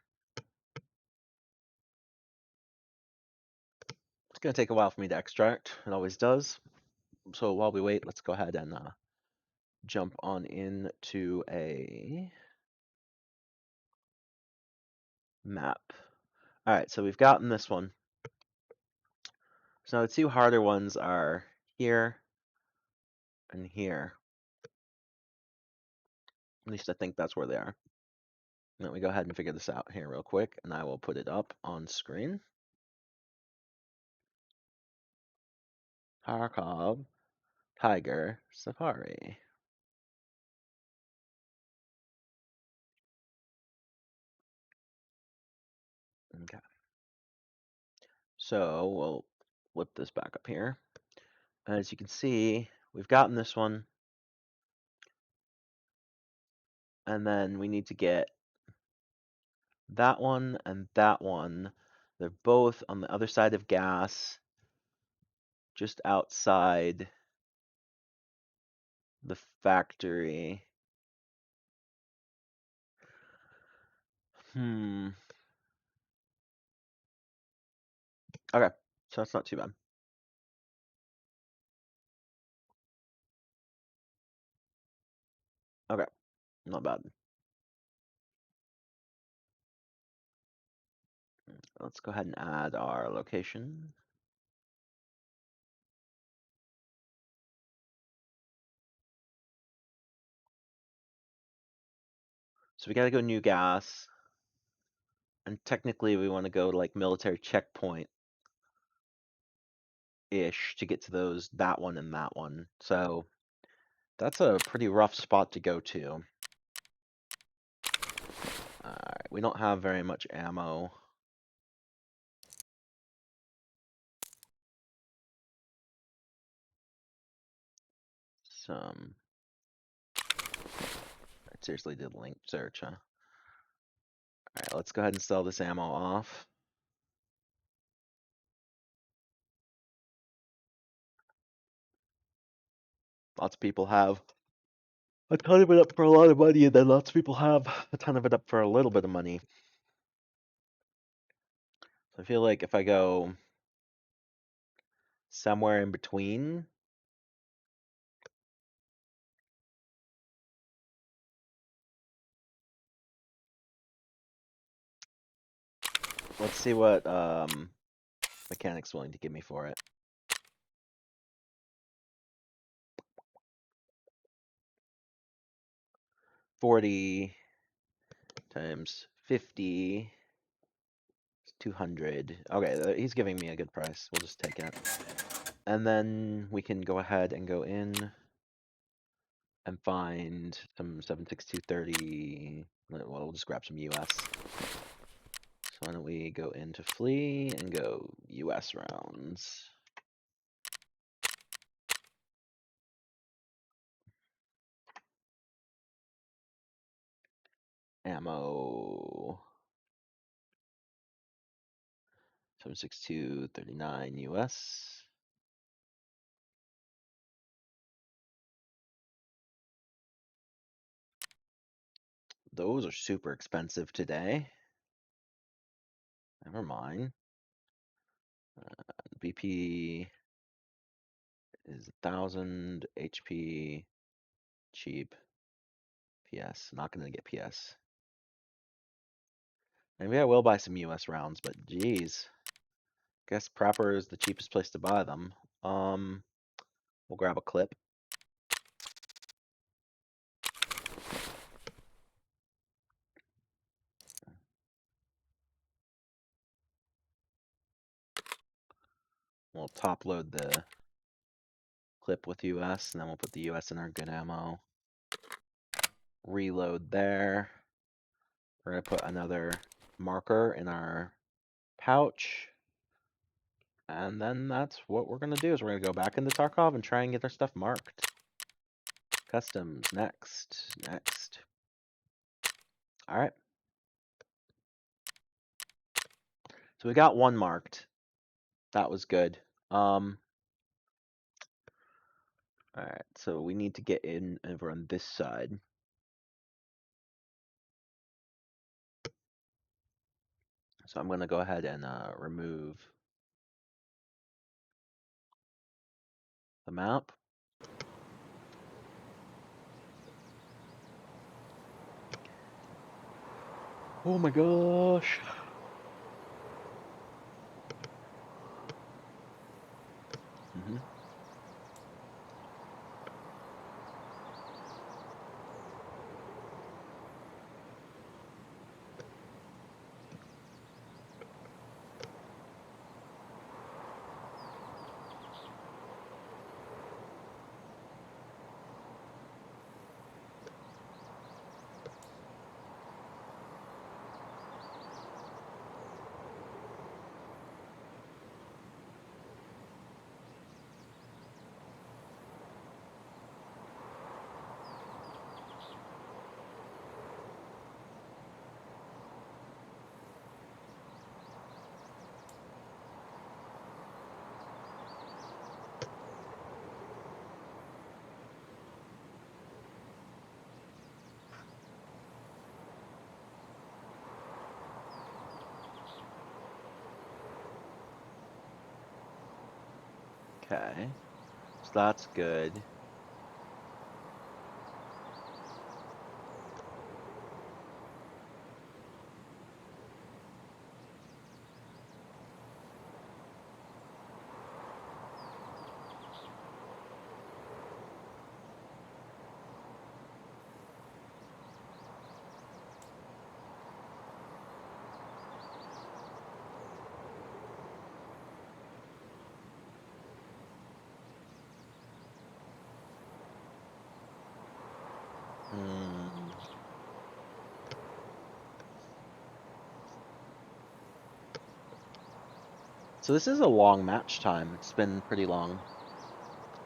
It's going to take a while for me to extract. It always does. So while we wait, let's go ahead and jump on into a map. All right, so we've gotten this one. So now the 2 harder ones are here and here. At least I think that's where they are. Let me go ahead and figure this out here real quick, and I will put it up on screen. Harkov, Tiger, Safari. Okay. So we'll flip this back up here. As you can see, we've gotten this one. And then we need to get that one and that one. They're both on the other side of gas, just outside the factory. Okay, so that's not too bad. Okay, not bad. Let's go ahead and add our location. So we gotta go new gas. And technically we want to go to like military checkpoint ish to get to that one and that one. So that's a pretty rough spot to go to. Alright, we don't have very much ammo. Some. I seriously did link search, huh? Alright, let's go ahead and sell this ammo off. Lots of people have a ton of it up for a lot of money, and then lots of people have a ton of it up for a little bit of money. So I feel like if I go somewhere in between, let's see what mechanic's willing to give me for it. 40 times 50 is 200. Okay, he's giving me a good price. We'll just take it. And then we can go ahead and go in and find some 7.6230. Well, we'll just grab some US. So why don't we go into flee and go US rounds. Ammo. 7.6239 US. Those are super expensive today. Never mind. BP is 1,000 HP, cheap. PS, not gonna get PS. Maybe I will buy some US rounds, but geez. Guess proper is the cheapest place to buy them. We'll grab a clip. We'll top load the clip with US, and then we'll put the US in our good ammo. Reload there. We're gonna put another marker in our pouch. And then that's what we're gonna do is we're gonna go back into Tarkov and try and get our stuff marked. Customs, next, next. Alright. So we got one marked. That was good. Alright, so we need to get in over on this side. So I'm gonna go ahead and remove the map. Oh my gosh. Mm-hmm. Okay. So that's good. Hmm. So this is a long match time. It's been pretty long.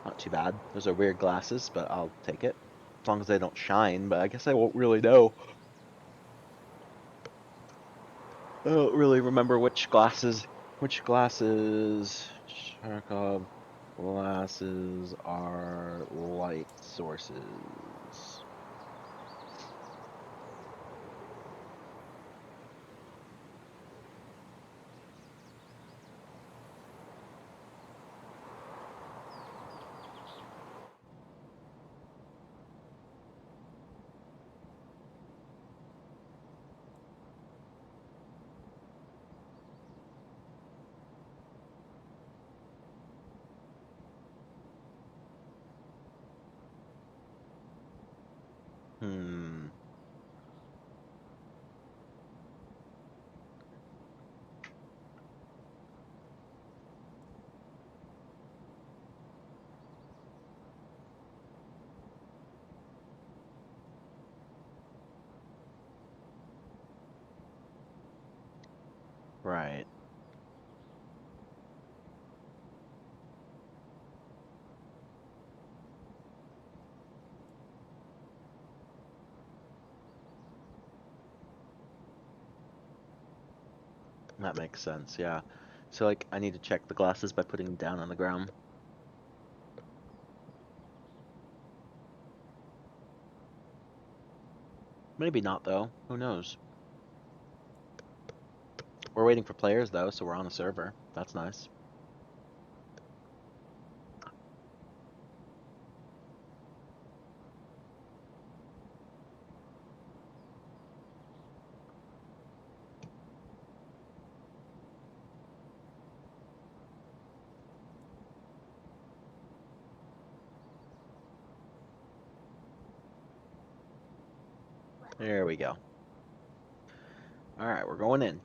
Not too bad. Those are weird glasses, but I'll take it. As long as they don't shine, but I guess I won't really know. I don't really remember which glasses Sharkov glasses are light sources. Hmm. Right. That makes sense, yeah. So like I need to check the glasses by putting them down on the ground. Maybe not though. Who knows? We're waiting for players though, so we're on a server. That's nice. There we go. All right, we're going in.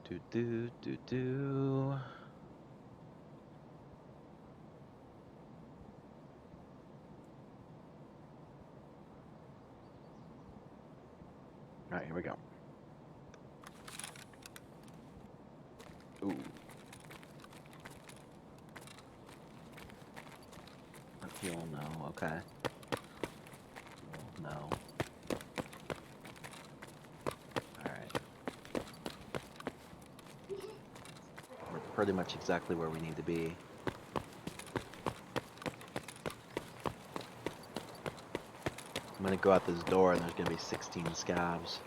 Do do do do. All right, here we go. Fuel, no. Okay. Fuel, no. Alright. We're pretty much exactly where we need to be. I'm gonna go out this door and there's gonna be 16 scabs.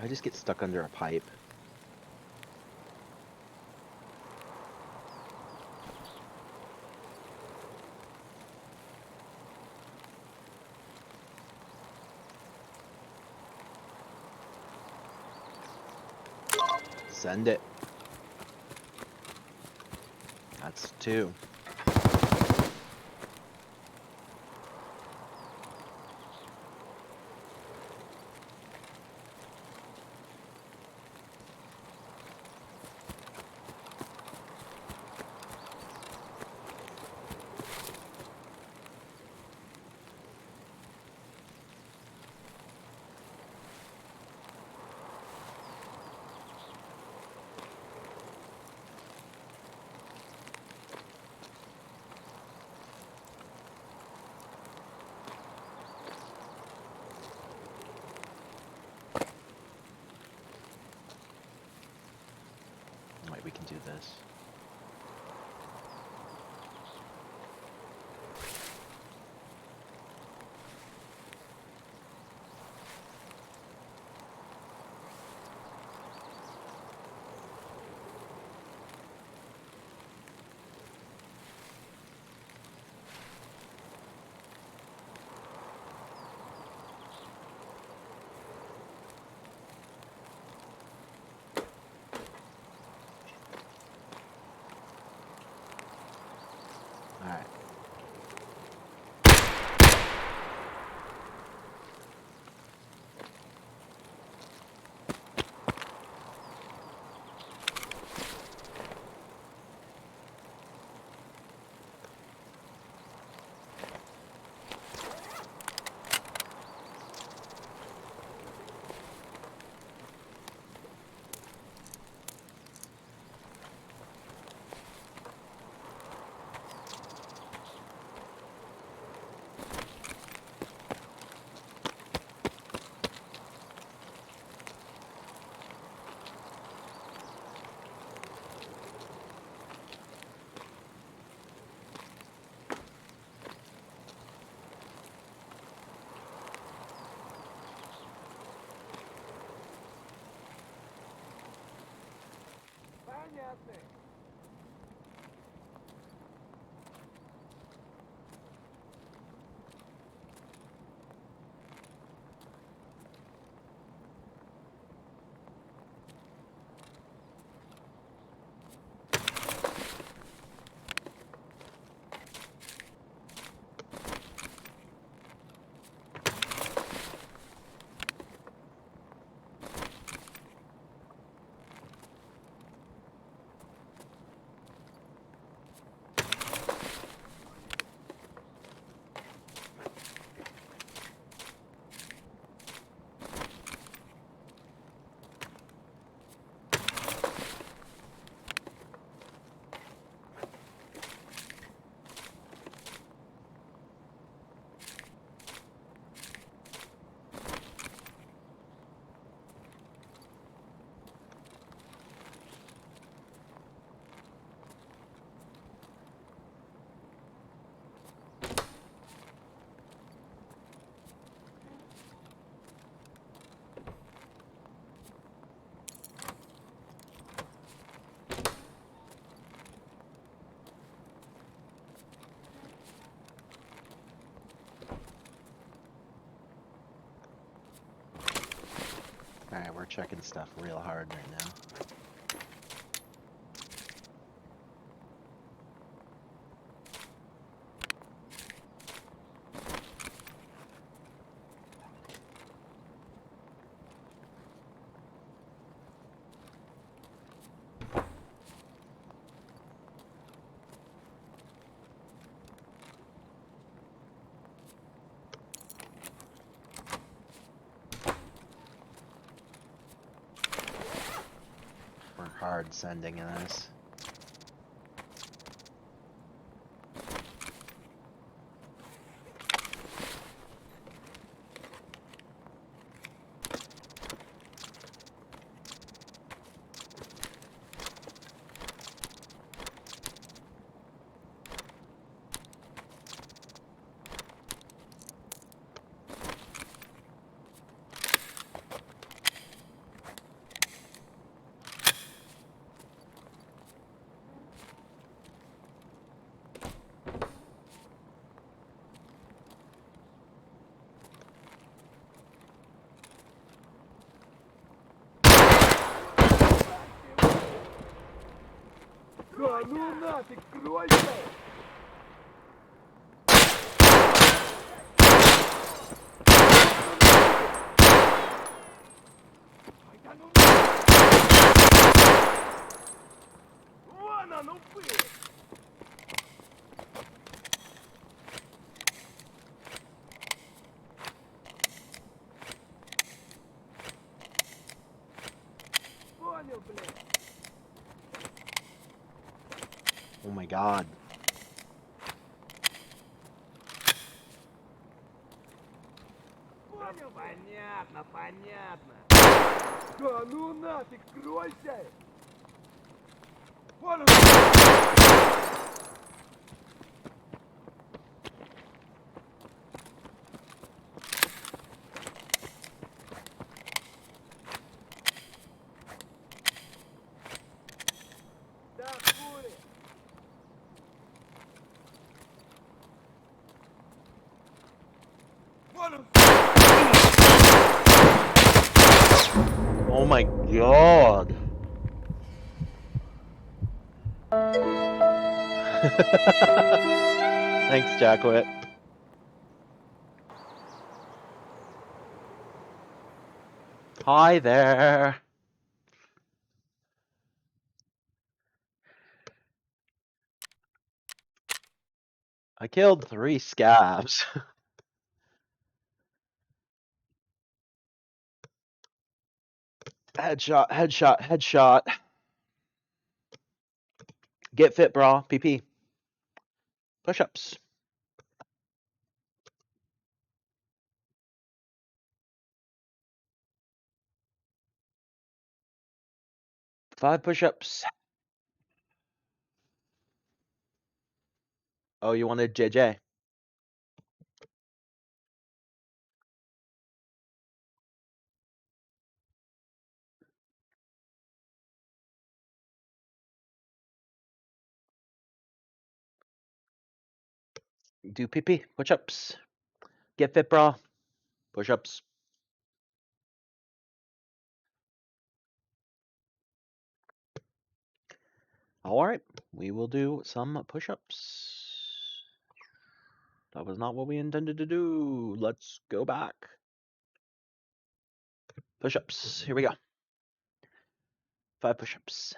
I just get stuck under a pipe. Send it. That's 2. Wait, we can do this. Alright. Alright, we're checking stuff real hard right now. hard sending in this. Да ну нафиг, кройся! Ай, да ну нафиг! Вон оно было! Понял, блядь! Oh my god. Понял? Понятно, понятно. Да ну нафиг, кройся! Вон он! Да хули! Вон он! Oh my god. Thanks, Jackwit. Hi there. I killed 3 scabs. Headshot, headshot, headshot. Get fit, bra. PP. Push-ups. Five push-ups. Oh, you wanted JJ? Do PP. Push-ups. Get fit, bra. Push-ups. All right, we will do some push-ups. That was not what we intended to do. Let's go back. Push-ups. Here we go. 5 push-ups.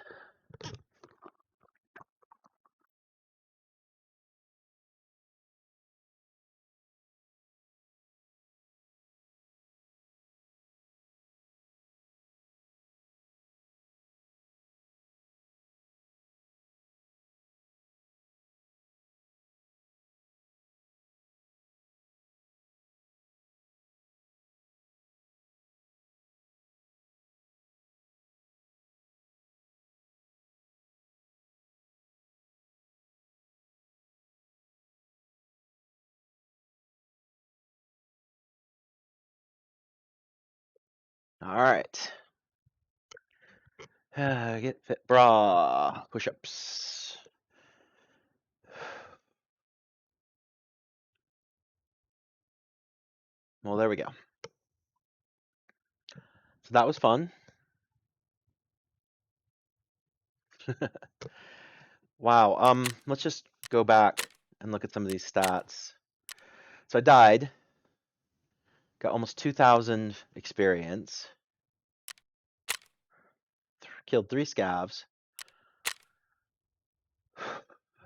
All right. Get fit, bra. Push-ups. Well, there we go. So that was fun. Wow. Let's just go back and look at some of these stats. So I died. Got almost 2,000 experience. Killed 3 scavs.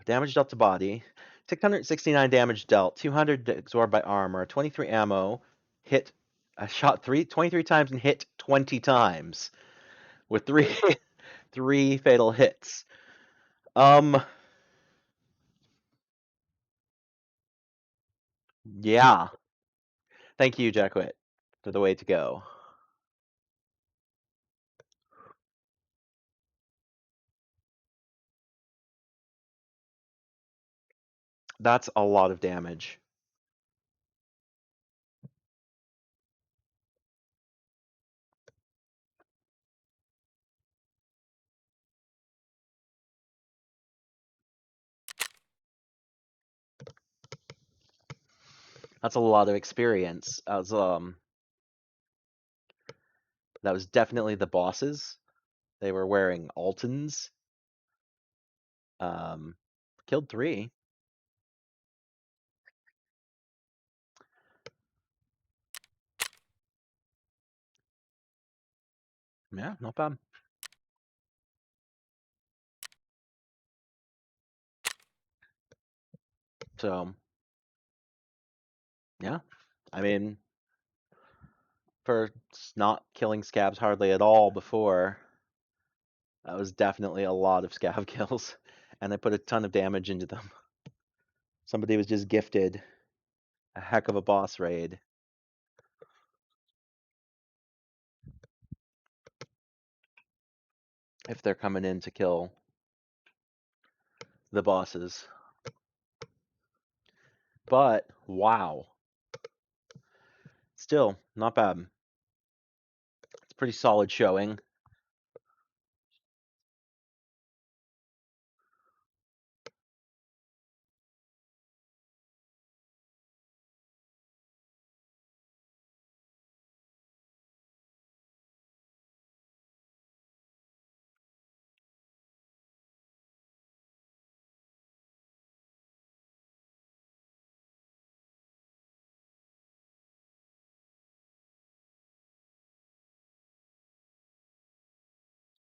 Damage dealt to body. 669 damage dealt. 200 absorbed by armor. 23 ammo. Hit. I shot 23 times and hit 20 times. With 3 3 fatal hits. Um, yeah. Thank you, Jackwit, for the way to go. That's a lot of damage. That's a lot of experience. That was definitely the bosses. They were wearing Altons. Um, Killed 3. Yeah, not bad. So, yeah. I mean, for not killing scabs hardly at all before, that was definitely a lot of scab kills. And I put a ton of damage into them. Somebody was just gifted a heck of a boss raid. If they're coming in to kill the bosses. But, wow. Still, not bad. It's pretty solid showing.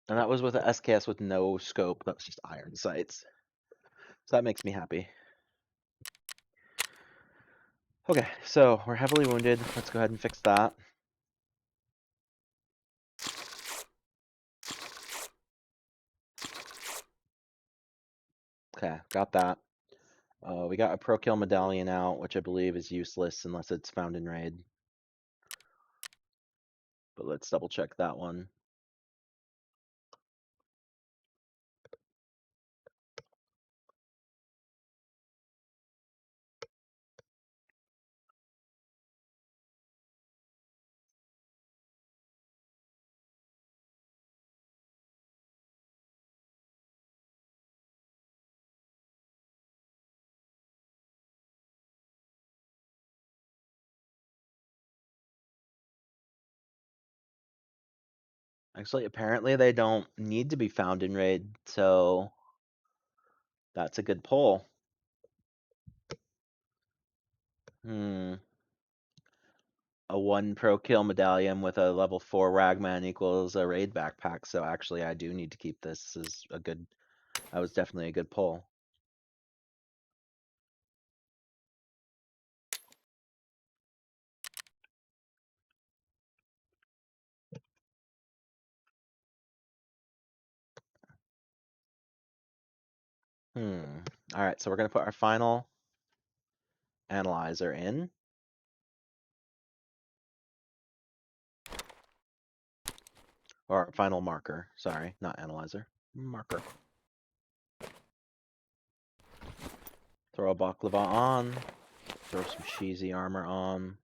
And that was with a SKS with no scope. That was just iron sights. So that makes me happy. Okay, so we're heavily wounded. Let's go ahead and fix that. Okay, got that. We got a pro kill medallion out, which I believe is useless unless it's found in raid. But let's double check that one. Actually, apparently they don't need to be found in raid, so that's a good pull. A 1 pro kill medallion with a level 4 ragman equals a raid backpack, so actually I do need to keep this as a good, that was definitely a good pull. Alright, so we're gonna put our final analyzer in. Or final marker, sorry, not analyzer. Marker. Throw a baklava on. Throw some cheesy armor on.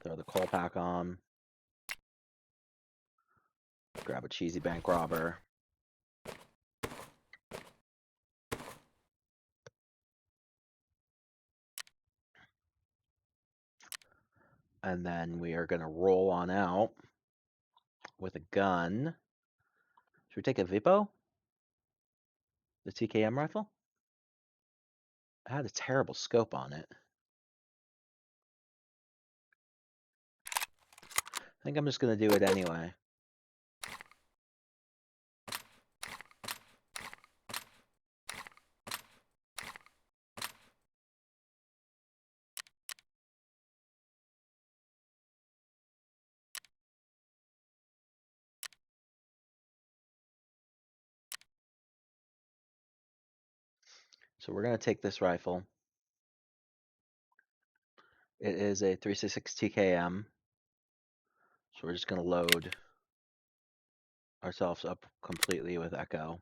Throw the coal pack on. Grab a cheesy bank robber. And then we are going to roll on out with a gun. Should we take a Vipo? The TKM rifle? It had a terrible scope on it. I think I'm just going to do it anyway. So we're gonna take this rifle. It is a 366 TKM. So we're just gonna load ourselves up completely with Echo.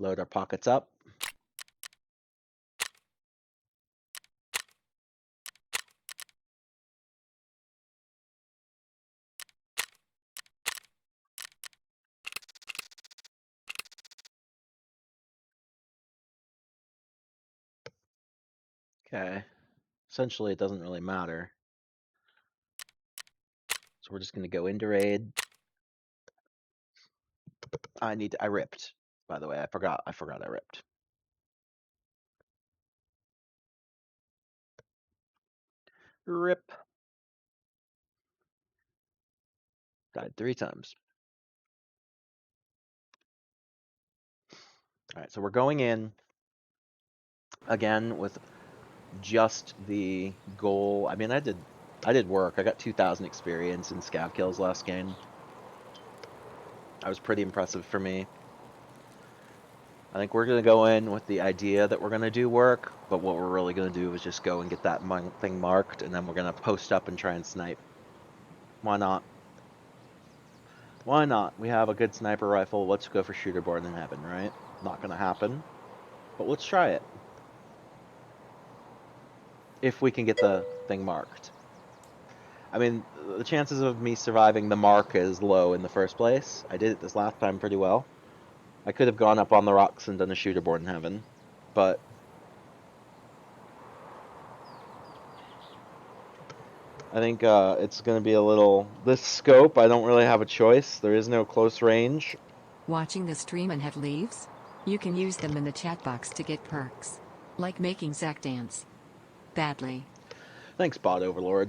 Load our pockets up. Okay. Essentially, it doesn't really matter. So we're just gonna go into raid. I ripped, by the way. I forgot I ripped. Rip. Died 3 times. Alright, so we're going in again with just the goal. I mean, I did work. I got 2,000 experience in scav kills last game. That was pretty impressive for me. I think we're gonna go in with the idea that we're gonna do work, but what we're really gonna do is just go and get that thing marked, and then we're gonna post up and try and snipe. Why not? Why not? We have a good sniper rifle. Let's go for shooter born in heaven, right? Not gonna happen, but let's try it. If we can get the thing marked. I mean, the chances of me surviving the mark is low in the first place. I did it this last time pretty well. I could have gone up on the rocks and done a shooter born in heaven, but I think it's going to be a little... This scope, I don't really have a choice. There is no close range. Watching the stream and have leaves? You can use them in the chat box to get perks. Like making Zach dance. Badly. Thanks, Bot Overlord.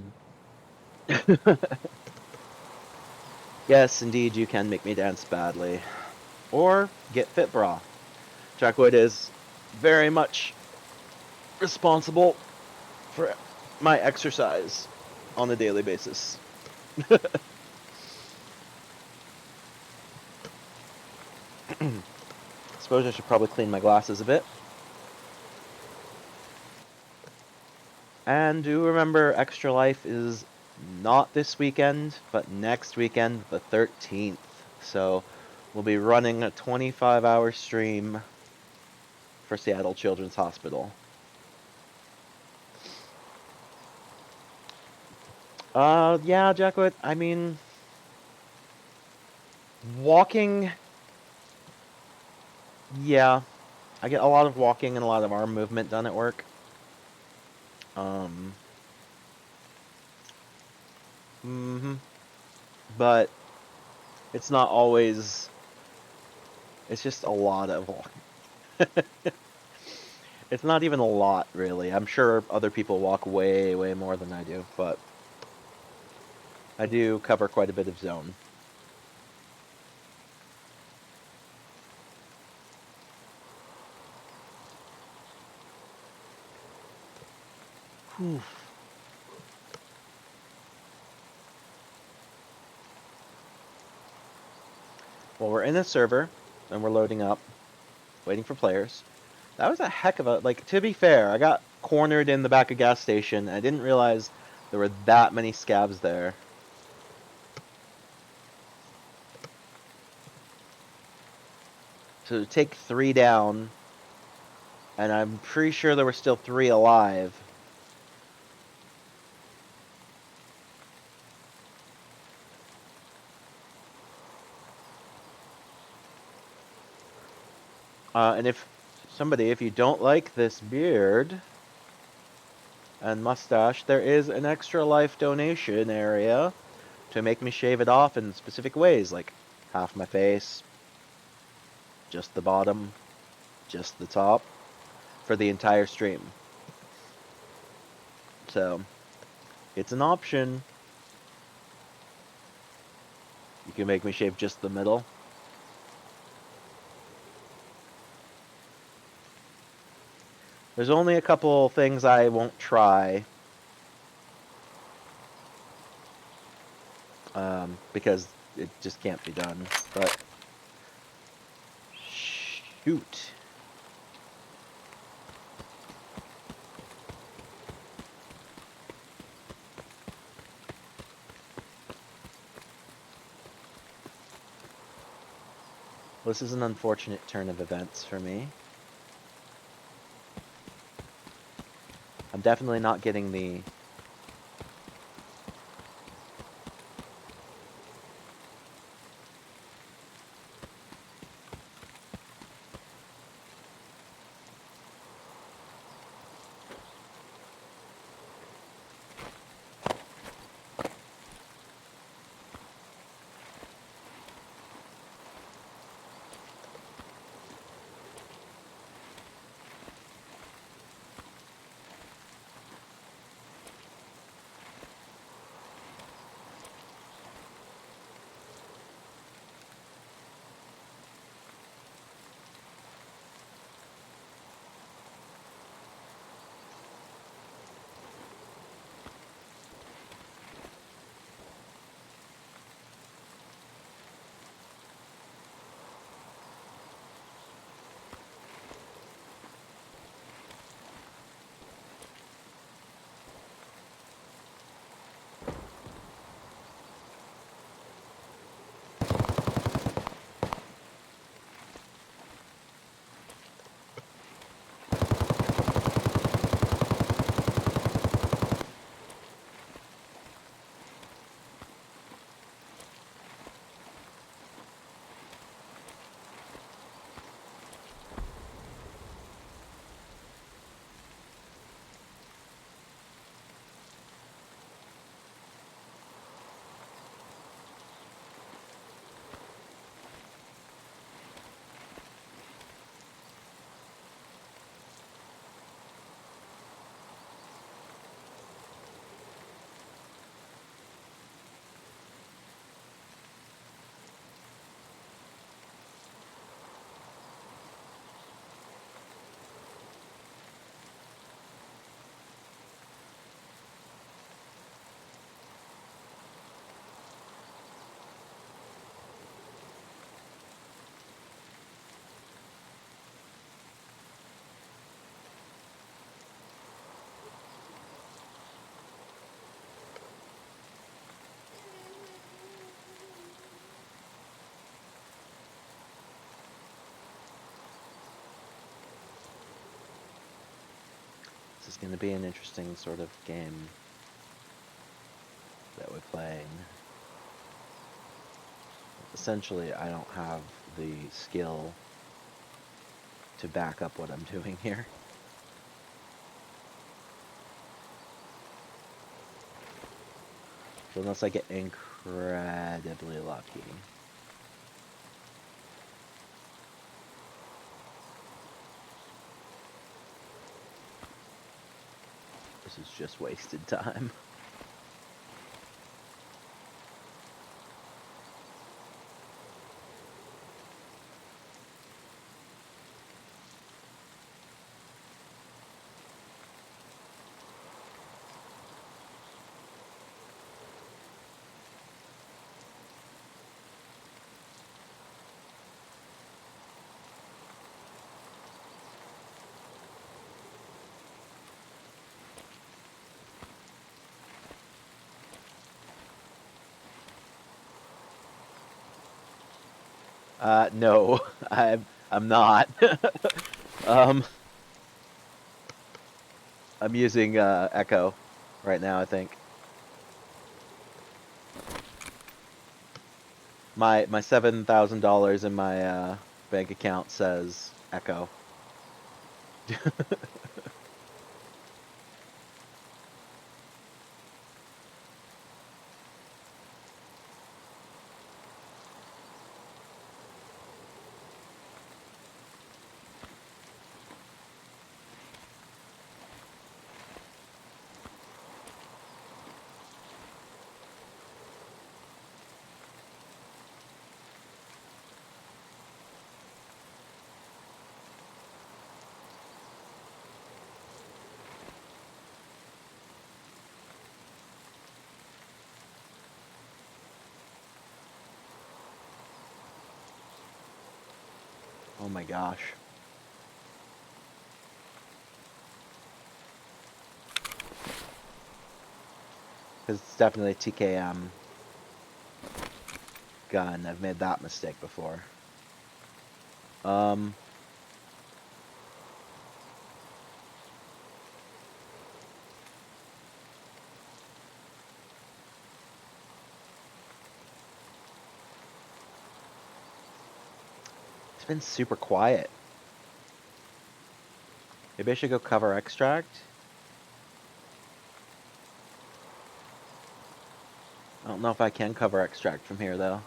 Yes, indeed, you can make me dance badly. Or get fit bra. Jackwood is very much responsible for my exercise on a daily basis. Suppose I should probably clean my glasses a bit. And do remember, Extra Life is not this weekend, but next weekend, the 13th. So we'll be running a 25-hour stream for Seattle Children's Hospital. Yeah, Jackwood, I mean, walking, yeah, I get a lot of walking and a lot of arm movement done at work. But it's not always, it's just a lot of walking. It's not even a lot, really. I'm sure other people walk way, way more than I do, but I do cover quite a bit of zone. Whew. Well, we're in a server, and we're loading up, waiting for players. That was a heck of a, like, to be fair, I got cornered in the back of gas station, and I didn't realize there were that many scabs there. So to take 3 down, and I'm pretty sure there were still 3 alive. And if you don't like this beard and mustache, there is an Extra Life donation area to make me shave it off in specific ways, like half my face, just the bottom, just the top, for the entire stream. So, it's an option. You can make me shave just the middle. There's only a couple things I won't try. Because it just can't be done. But shoot. This is an unfortunate turn of events for me. I'm definitely not getting the... This is going to be an interesting sort of game that we're playing. Essentially, I don't have the skill to back up what I'm doing here. So unless I get incredibly lucky. This is just wasted time. No, I'm not. um, I'm using Echo right now, I think. My $7,000 in my bank account says Echo. Oh my gosh. Because it's definitely a TKM gun. I've made that mistake before. Um, it's been super quiet. Maybe I should go cover extract. I don't know if I can cover extract from here though.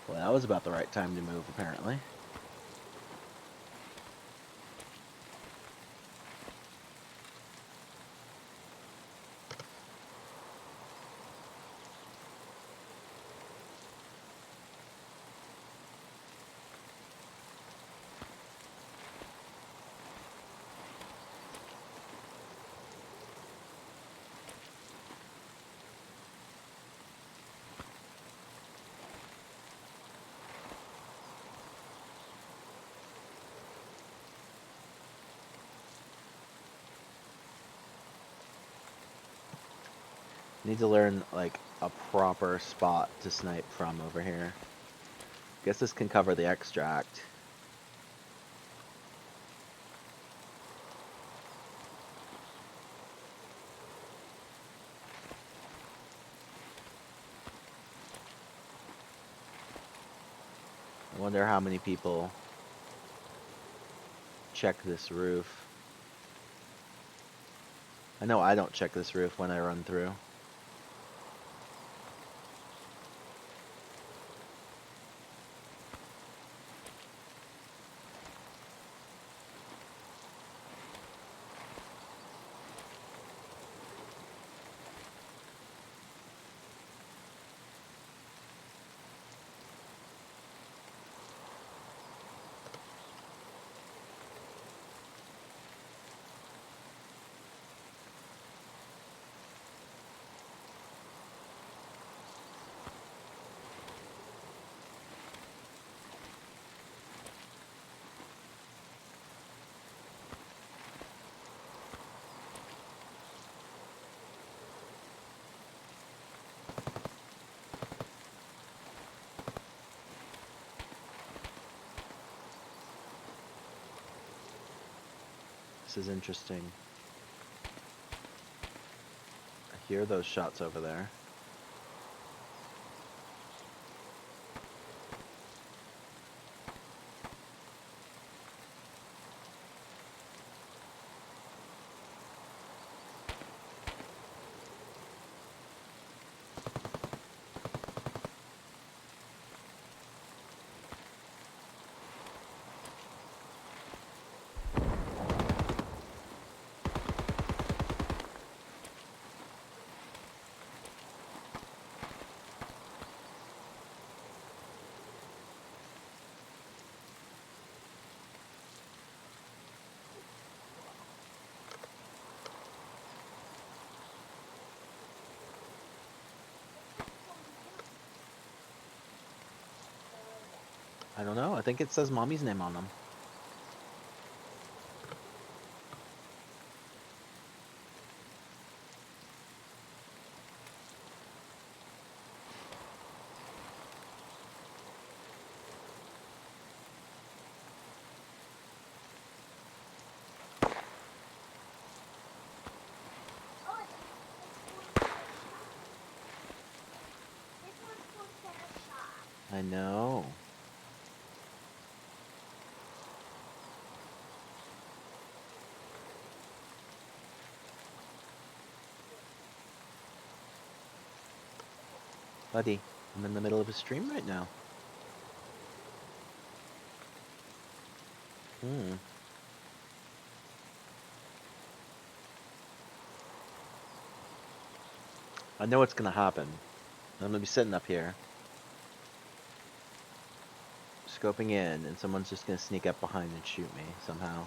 Well, that was about the right time to move, apparently. Need to learn, like, a proper spot to snipe from over here. Guess this can cover the extract. I wonder how many people check this roof. I know I don't check this roof when I run through. This is interesting. I hear those shots over there. I don't know. I think it says mommy's name on them. I know. Buddy, I'm in the middle of a stream right now. Hmm. I know what's gonna happen. I'm gonna be sitting up here, scoping in, and someone's just gonna sneak up behind and shoot me somehow.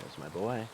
There's my boy.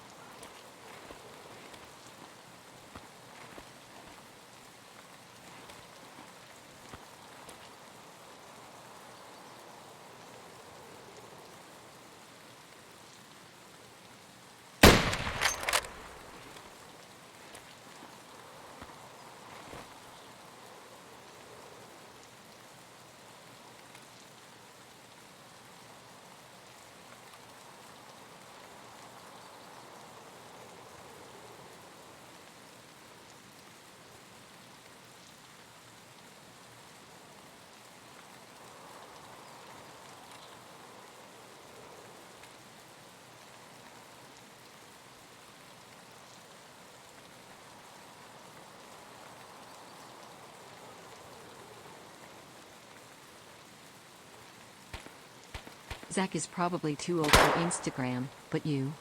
Zach is probably too old for Instagram, but you?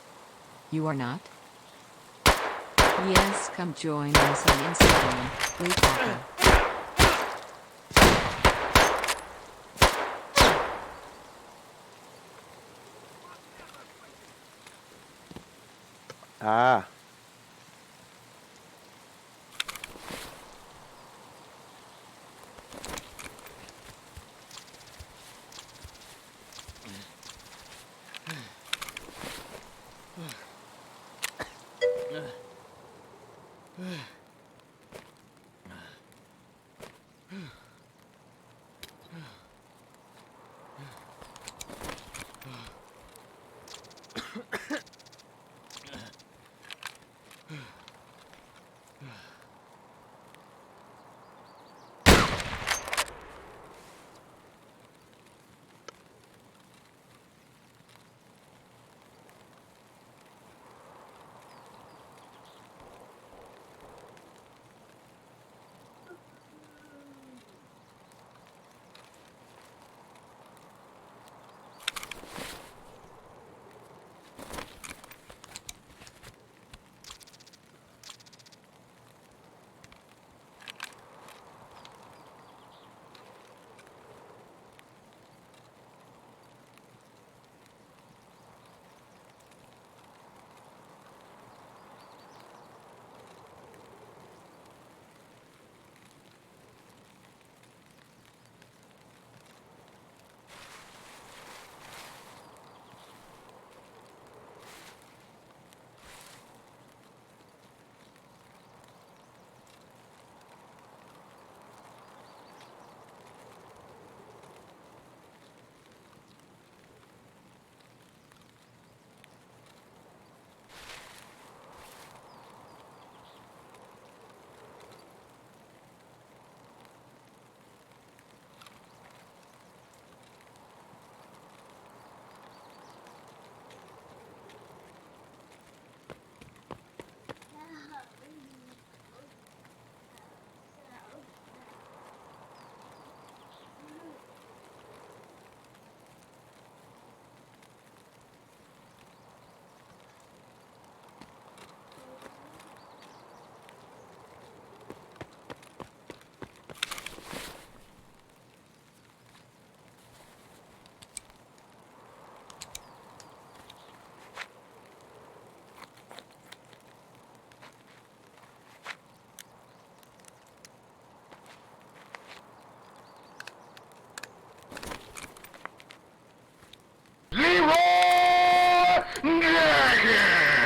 You are not? Yes, come join us on Instagram, Blue Taco. Ah.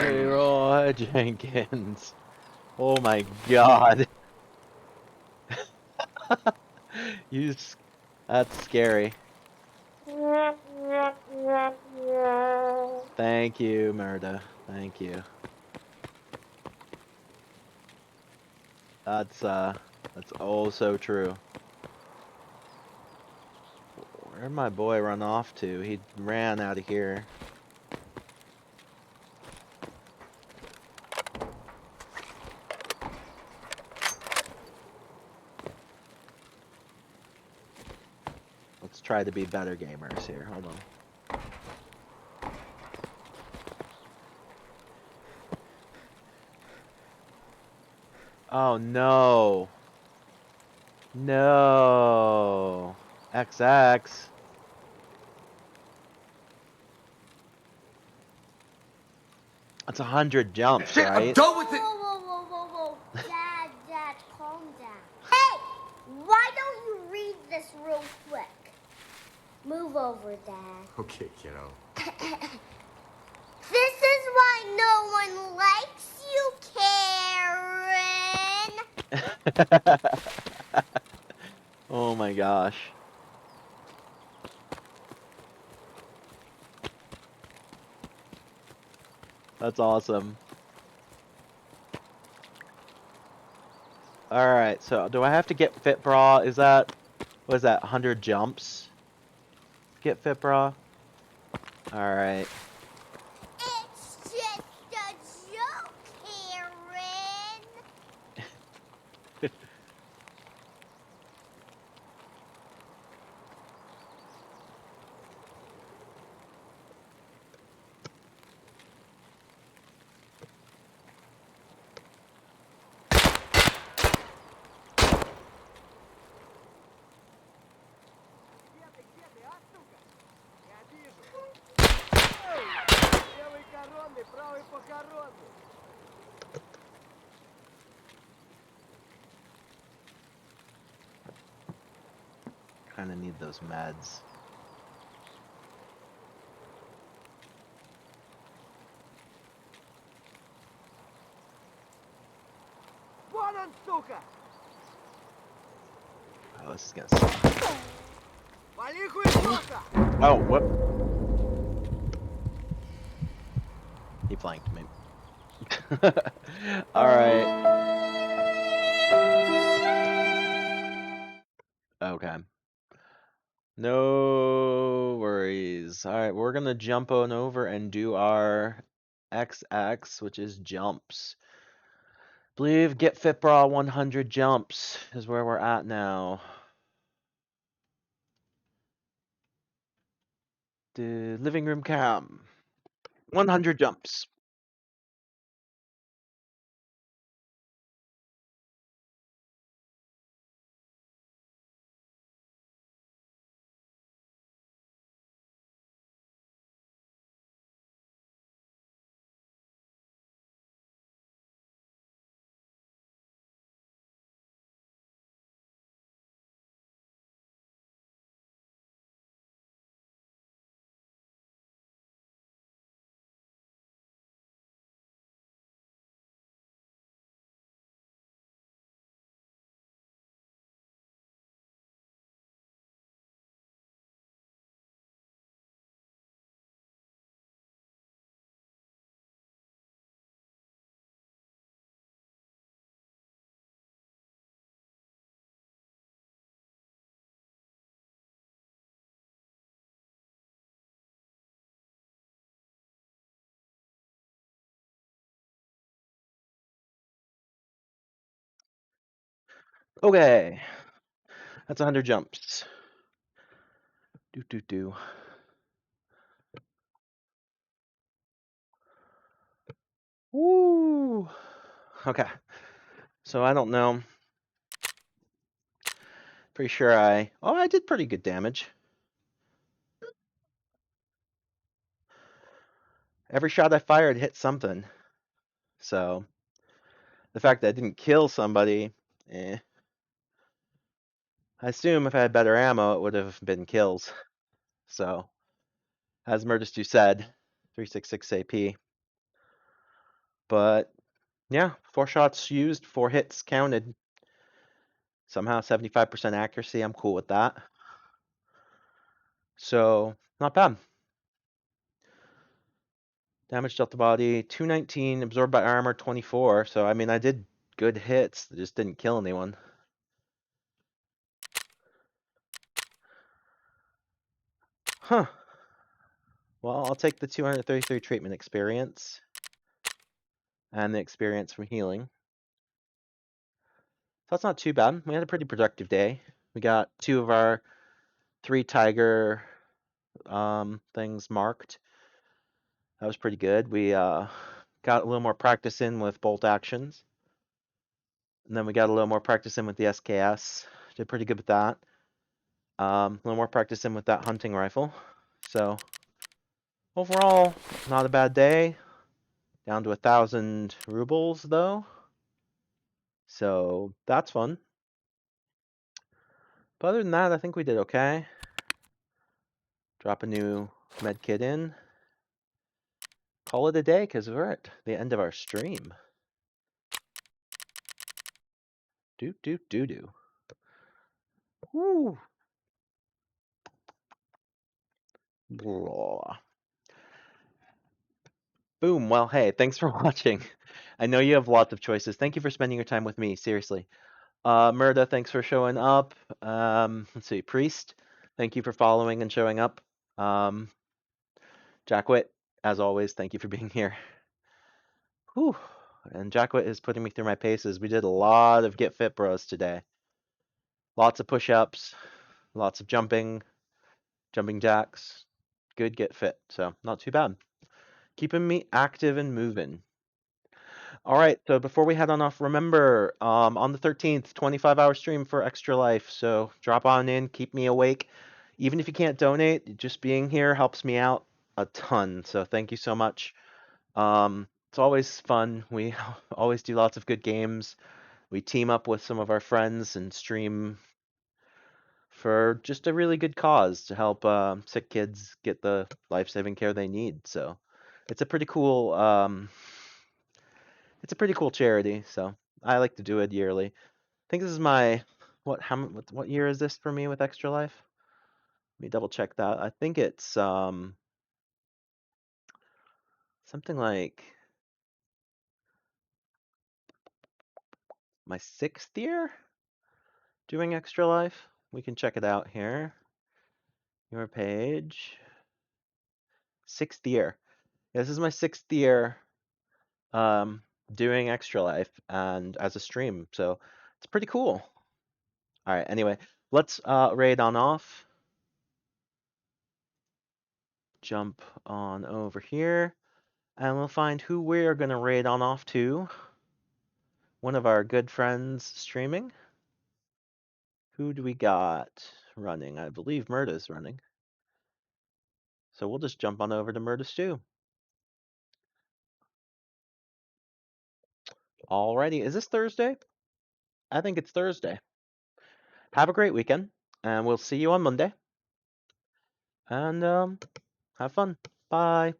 Leroy Jenkins. Oh my god. You s- that's scary. Thank you, Murda. Thank you. That's oh so true. Where'd my boy run off to? He ran out of here. Let's try to be better gamers here. Hold on. Oh no. No. XX. That's 100 jumps, Shit, I'm right? done with it! Whoa. Dad, calm down. Hey! Why don't you read this real quick? Move over, Dad. Okay, kiddo. This is why no one likes you, Karen. Oh my gosh. That's awesome. Alright, so do I have to get Fit Bra? Is that, what is that, 100 jumps? Get Fit Bra? Alright. It's just a joke, Karen. Где ты, а, сука? Я вижу. Левый коронный, правый похоронный. Kind of need those meds. Вон он, сука! Oh, this is gonna suck. Вали хуесоса! Oh, what? He flanked me. Alright. Okay. No worries. Alright, we're gonna jump on over and do our XX, which is jumps. Believe get Fit Bra 100 jumps is where we're at now. The living room cam. 100 jumps. Okay. That's 100 jumps. Do. Woo. Okay. So I don't know. Pretty sure I did pretty good damage. Every shot I fired hit something. So the fact that I didn't kill somebody, I assume if I had better ammo, it would have been kills. So, as Murdistu said, 366 AP. But yeah, 4 shots used, 4 hits counted. Somehow 75% accuracy. I'm cool with that. So, not bad. Damage dealt to body, 219, absorbed by armor, 24. So, I mean, I did good hits. They just didn't kill anyone. Huh. Well, I'll take the 233 treatment experience and the experience from healing. So that's not too bad. We had a pretty productive day. We got 2 of our 3 tiger things marked. That was pretty good. We got a little more practice in with bolt actions. And then we got a little more practice in with the SKS. Did pretty good with that. A little more practice in with that hunting rifle. So overall, not a bad day. Down to 1,000 rubles though. So that's fun. But other than that, I think we did okay. Drop a new med kit in. Call it a day because we're at the end of our stream. Do. Woo. Blah. Boom. Well, hey, thanks for watching. I know you have lots of choices. Thank you for spending your time with me. Seriously. Murda, thanks for showing up. Let's see. Priest, thank you for following and showing up. Jackwit, as always, thank you for being here. Whew. And Jackwit is putting me through my paces. We did a lot of Get Fit Bros today. Lots of push-ups, lots of jumping jacks. Good Get Fit, so not too bad. Keeping me active and moving. All right, so before we head on off, remember, on the 13th, 25-hour stream for Extra Life. So drop on in, keep me awake. Even if you can't donate, just being here helps me out a ton. So thank you so much. It's always fun. We always do lots of good games. We team up with some of our friends and stream for just a really good cause to help sick kids get the life-saving care they need. So it's a pretty cool charity. So I like to do it yearly. I think this is my what year is this for me with Extra Life? Let me double check that. I think it's something like my 6th year doing Extra Life. We can check it out here. Your page. 6th year. Yeah, this is my 6th year doing Extra Life and as a stream. So it's pretty cool. All right, anyway, let's raid on off. Jump on over here and we'll find who we're gonna raid on off to. One of our good friends streaming. Who do we got running? I believe Murda's running. So we'll just jump on over to Murda Stew. Alrighty, is this Thursday? I think it's Thursday. Have a great weekend, and we'll see you on Monday. And have fun. Bye.